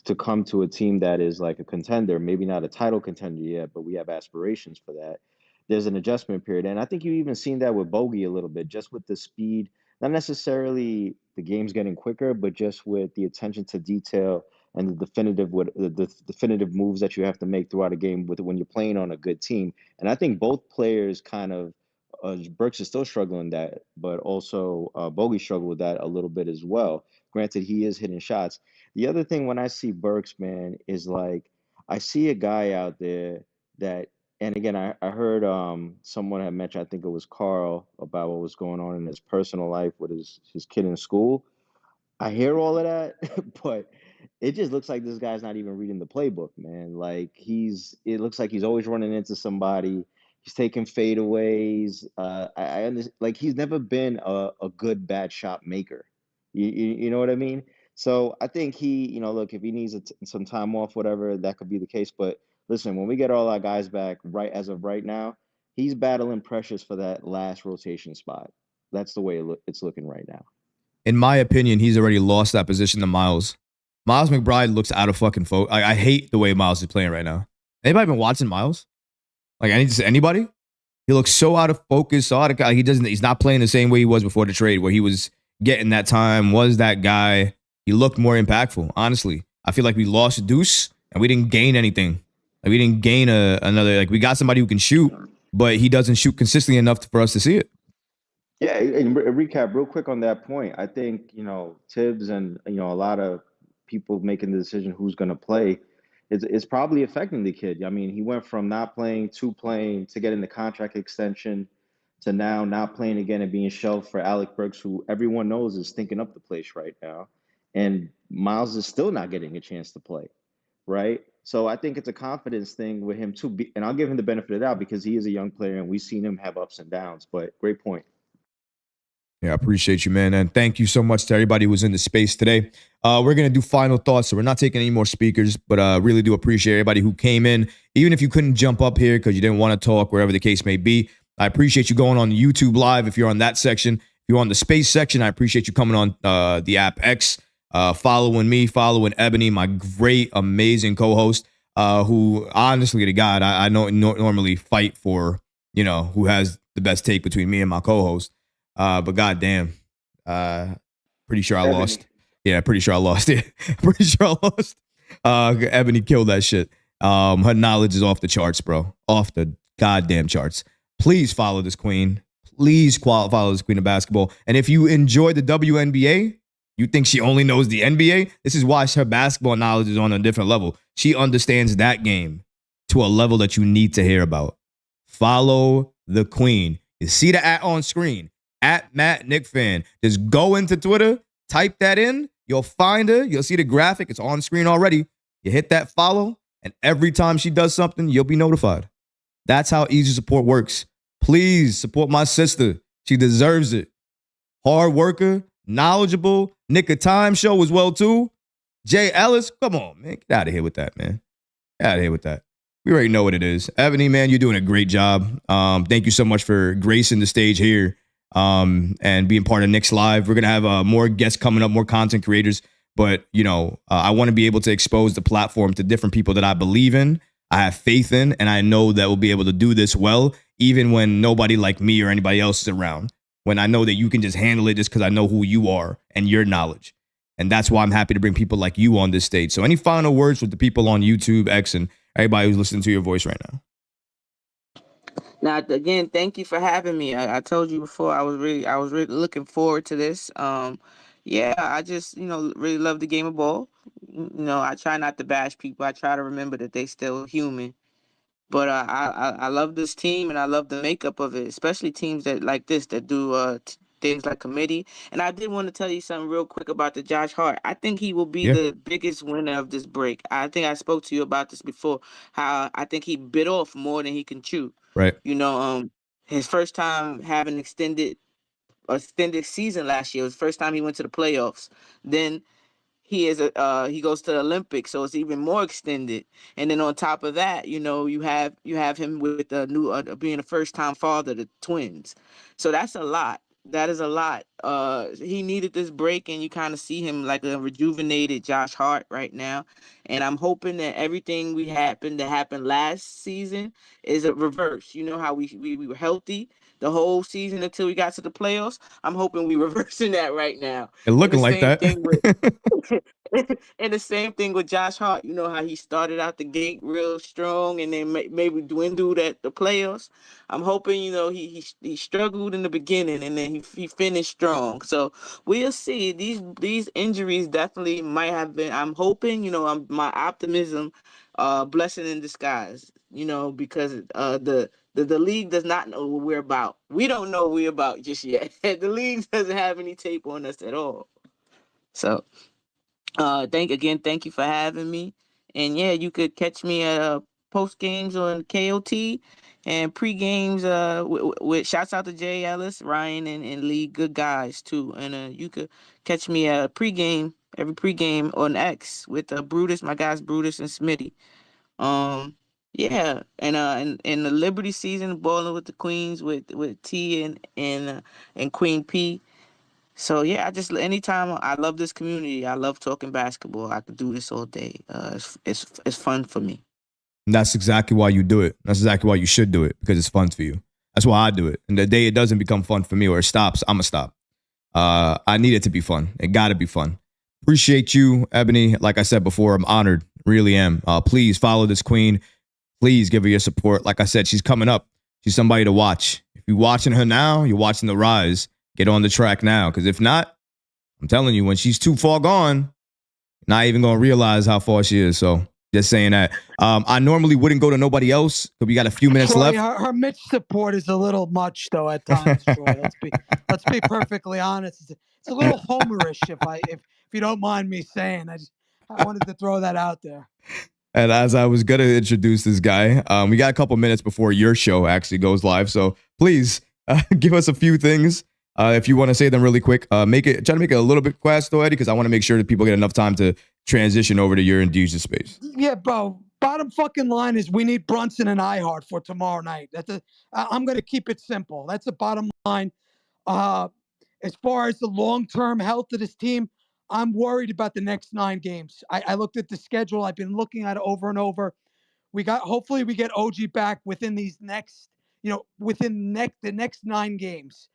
to come to a team that is like a contender, maybe not a title contender yet, but we have aspirations for that. There's an adjustment period. And I think you've even seen that with Bogey a little bit, just with the speed, not necessarily the game's getting quicker, but just with the attention to detail and the definitive moves that you have to make throughout a game when you're playing on a good team. And I think both players kind of Burks is still struggling that, but also Bogey struggled with that a little bit as well. Granted, he is hitting shots. The other thing when I see Burks, man, is like I see a guy out there that, and again, I heard someone had mentioned, I think it was Carl, about what was going on in his personal life with his kid in school. I hear all of that, but it just looks like this guy's not even reading the playbook, man. Like it looks like he's always running into somebody. He's taking fadeaways. I understand, like he's never been a good bad shot maker. You know what I mean? So I think look, if he needs some time off, whatever, that could be the case. But listen, when we get all our guys back, right as of right now, he's battling Precious for that last rotation spot. That's the way it's looking right now. In my opinion, he's already lost that position to Miles. Miles McBride looks out of fucking focus. I hate the way Miles is playing right now. Anybody been watching Miles? Like anybody? He looks so out of focus, so out of he's not playing the same way he was before the trade, where he was getting that time, was that guy. He looked more impactful, honestly. I feel like we lost Deuce and we didn't gain anything. Like we didn't gain another, like we got somebody who can shoot, but he doesn't shoot consistently enough for us to see it. Yeah, and recap real quick on that point. I think, Tibbs and, a lot of people making the decision who's going to play is probably affecting the kid. I mean, he went from not playing to playing to getting the contract extension to now not playing again and being shelved for Alec Burks, who everyone knows is stinking up the place right now. And Miles is still not getting a chance to play, right? So I think it's a confidence thing with him too. And I'll give him the benefit of the doubt because he is a young player and we've seen him have ups and downs. But great point. Yeah, I appreciate you, man. And thank you so much to everybody who was in the space today. We're going to do final thoughts. So we're not taking any more speakers, but really do appreciate everybody who came in. Even if you couldn't jump up here because you didn't want to talk, wherever the case may be, I appreciate you going on YouTube Live if you're on that section. If you're on the space section, I appreciate you coming on the app X, following me, following Ebony, my great, amazing co-host, who honestly to God, I don't normally fight for, who has the best take between me and my co-host. But goddamn, pretty sure I lost. Yeah, pretty sure I lost it. Pretty sure I lost. Ebony killed that shit. Her knowledge is off the charts, bro. Off the goddamn charts. Please follow this queen. Please follow this queen of basketball. And if you enjoy the WNBA, you think she only knows the NBA? This is why her basketball knowledge is on a different level. She understands that game to a level that you need to hear about. Follow the queen. You see the @ on screen. @MattNickFan. Just go into Twitter, type that in, you'll find her, you'll see the graphic, it's on screen already. You hit that follow, and every time she does something, you'll be notified. That's how easy support works. Please support my sister. She deserves it. Hard worker, knowledgeable, Nick of Time show as well too. Jay Ellis, come on, man. Get out of here with that, man. Get out of here with that. We already know what it is. Ebony, man, you're doing a great job. Thank you so much for gracing the stage here and being part of Knicks Live. We're going to have more guests coming up, more content creators. But, I want to be able to expose the platform to different people that I believe in, I have faith in, and I know that we'll be able to do this well, even when nobody like me or anybody else is around. When I know that you can just handle it just because I know who you are and your knowledge. And that's why I'm happy to bring people like you on this stage. So any final words with the people on YouTube, X, and everybody who's listening to your voice right now? Now, again, thank you for having me. I told you before I was really looking forward to this. Yeah, I just really love the game of ball. I try not to bash people. I try to remember that they still human. But I love this team and I love the makeup of it, especially teams that like this that do things like committee. And I did want to tell you something real quick about the Josh Hart. I think he will be the biggest winner of this break. I think I spoke to you about this before. How I think he bit off more than he can chew. Right. His first time having extended season last year. It was the first time he went to the playoffs. Then he goes to the Olympics, so it's even more extended. And then on top of that, you have him with the new being a first time father to twins. So that's a lot. That is a lot. He needed this break, and you kind of see him like a rejuvenated Josh Hart right now. And I'm hoping that everything that happened last season is a reverse. You know how we were healthy the whole season until we got to the playoffs. I'm hoping we reversing that right now. And looking like that. And the same thing with Josh Hart. You know how he started out the gate real strong and then maybe dwindled at the playoffs. I'm hoping he struggled in the beginning and then he finished strong. So we'll see. These injuries definitely might have been. I'm hoping. My optimism, blessing in disguise. Because the league does not know what we're about. We don't know what we're about just yet. The league doesn't have any tape on us at all. So. Thank you for having me. And yeah, you could catch me at post games on KOT and pre games with shouts out to Jay Ellis, Ryan, and Lee, good guys too. And you could catch me at every pregame on X with Brutus, my guys Brutus and Smitty. Yeah, and in the Liberty season, balling with the Queens with T and Queen P. So yeah, anytime I love this community. I love talking basketball. I could do this all day. It's fun for me. And that's exactly why you do it. That's exactly why you should do it, because it's fun for you. That's why I do it. And the day it doesn't become fun for me or it stops, I'm gonna stop. I need it to be fun. It gotta be fun. Appreciate you, Ebony. Like I said before, I'm honored. Really am. Please follow this queen. Please give her your support. Like I said, she's coming up. She's somebody to watch. If you're watching her now, you're watching the rise. Get on the track now, because if not, I'm telling you, when she's too far gone, not even going to realize how far she is. So just saying that. I normally wouldn't go to nobody else, because we got a few minutes Troy, left. Her Mitch support is a little much, though, at times, Troy. Let's be perfectly honest. It's a little homerish, if you don't mind me saying. I wanted to throw that out there. And as I was going to introduce this guy, we got a couple minutes before your show actually goes live. So please give us a few things. If you want to say them really quick, try to make it a little bit fast though, Eddie, because I want to make sure that people get enough time to transition over to your and Deej's space. Yeah, bro. Bottom fucking line is we need Brunson and Hart for tomorrow night. I'm going to keep it simple. That's the bottom line. As far as the long-term health of this team, I'm worried about the next 9 games. I looked at the schedule. I've been looking at it over and over. Hopefully we get OG back within these next, within the next 9 games.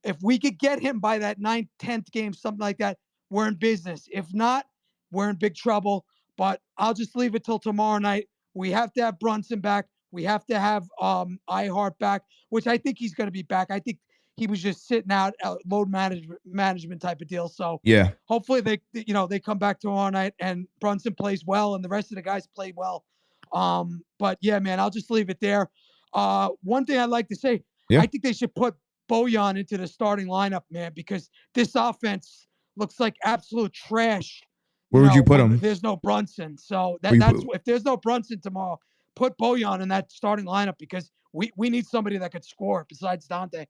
If we could get him by that 9th, 10th game, something like that, we're in business. If not, we're in big trouble. But I'll just leave it till tomorrow night. We have to have Brunson back. We have to have Hart back, which I think he's going to be back. I think he was just sitting out, load management type of deal. So yeah, hopefully they come back tomorrow night and Brunson plays well and the rest of the guys play well. But yeah, man, I'll just leave it there. One thing I'd like to say, I think they should put Bojan into the starting lineup, man, because this offense looks like absolute trash. Where would you put him? There's no Brunson. So if there's no Brunson tomorrow, put Bojan in that starting lineup because we need somebody that could score besides Dante.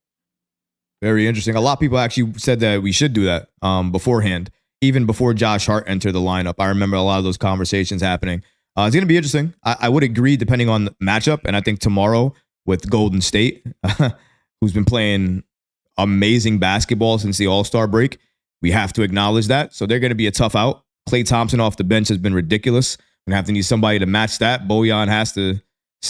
Very interesting. A lot of people actually said that we should do that beforehand, even before Josh Hart entered the lineup. I remember a lot of those conversations happening. It's going to be interesting. I would agree depending on the matchup. And I think tomorrow with Golden State, who's been playing amazing basketball since the All-Star break, we have to acknowledge that. So they're going to be a tough out. Klay Thompson off the bench has been ridiculous. We're going to have to need somebody to match that. Bojan has to.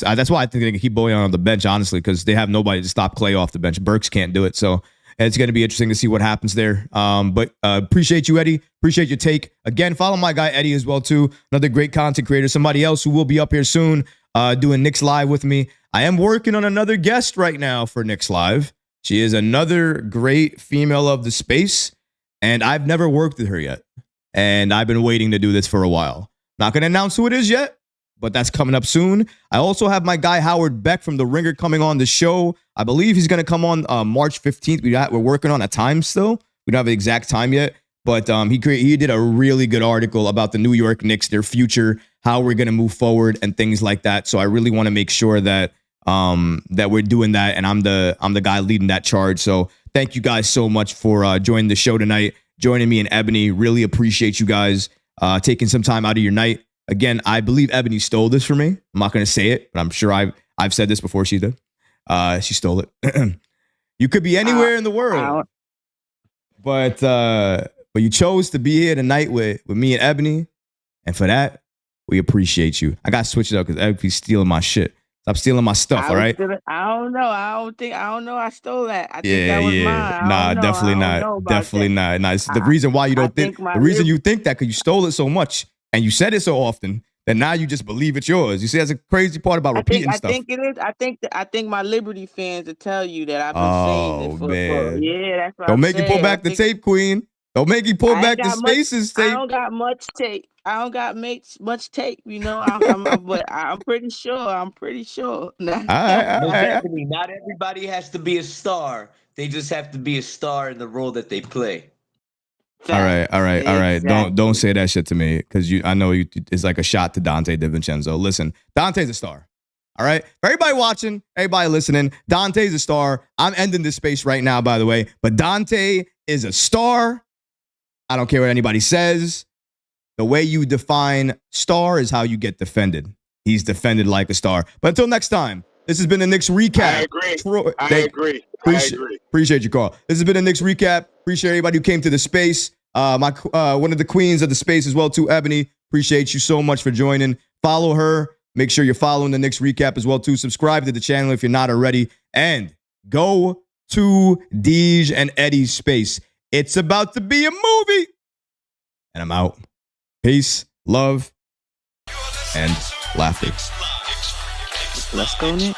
That's why I think they can keep Bojan on the bench, honestly, because they have nobody to stop Klay off the bench. Burks can't do it. So it's going to be interesting to see what happens there. But appreciate you, Eddie. Appreciate your take. Again, follow my guy, Eddie, as well, too. Another great content creator. Somebody else who will be up here soon doing Knicks Live with me. I am working on another guest right now for Knicks Live. She is another great female of the space, and I've never worked with her yet. And I've been waiting to do this for a while. Not going to announce who it is yet, but that's coming up soon. I also have my guy Howard Beck from The Ringer coming on the show. I believe he's going to come on March 15th. We're working on a time still. We don't have the exact time yet, but he did a really good article about the New York Knicks, their future, how we're going to move forward and things like that. So I really want to make sure that that we're doing that, and I'm the guy leading that charge. So thank you guys so much for joining the show tonight, joining me and Ebony. Really appreciate you guys taking some time out of your night. Again, I believe Ebony stole this from me. I'm not going to say it, but I'm sure I've said this before she did. She stole it. You could be anywhere in the world, but you chose to be here tonight with me and Ebony, and for that, we appreciate you. I got to switch it up because Ebony's stealing my shit. Stop stealing my stuff, all right? I don't know. I don't know I stole that. I think that was mine. Nah, definitely not. Definitely not. Nah, it's the reason why you don't think the reason you think that because you stole it so much and you said it so often that now you just believe it's yours. You see, that's a crazy part about repeating stuff. I think it is. I think my Liberty fans will tell you that I've been saying it for yeah, that's what Don't make you pull back the tape, Queen. Don't make you pull back the Spaces tape. I don't got much tape. I don't got much tape, you know. But I'm pretty sure. All right. Definitely, not everybody has to be a star. They just have to be a star in the role that they play. All right. Exactly. Don't say that shit to me because I know it's like a shot to Dante DiVincenzo. Listen, Dante's a star. All right. For everybody watching, everybody listening, Dante's a star. I'm ending this space right now, by the way. But Dante is a star. I don't care what anybody says. The way you define star is how you get defended. He's defended like a star. But until next time, this has been the Knicks Recap. I agree. Appreciate you, Carl. This has been the Knicks Recap. Appreciate everybody who came to the space. One of the queens of the space as well, too, Ebony. Appreciate you so much for joining. Follow her. Make sure you're following the Knicks Recap as well, too. Subscribe to the channel if you're not already. And go to Deej and Eddie's space. It's about to be a movie. And I'm out. Peace, love, and laughter. Let's go, Nick.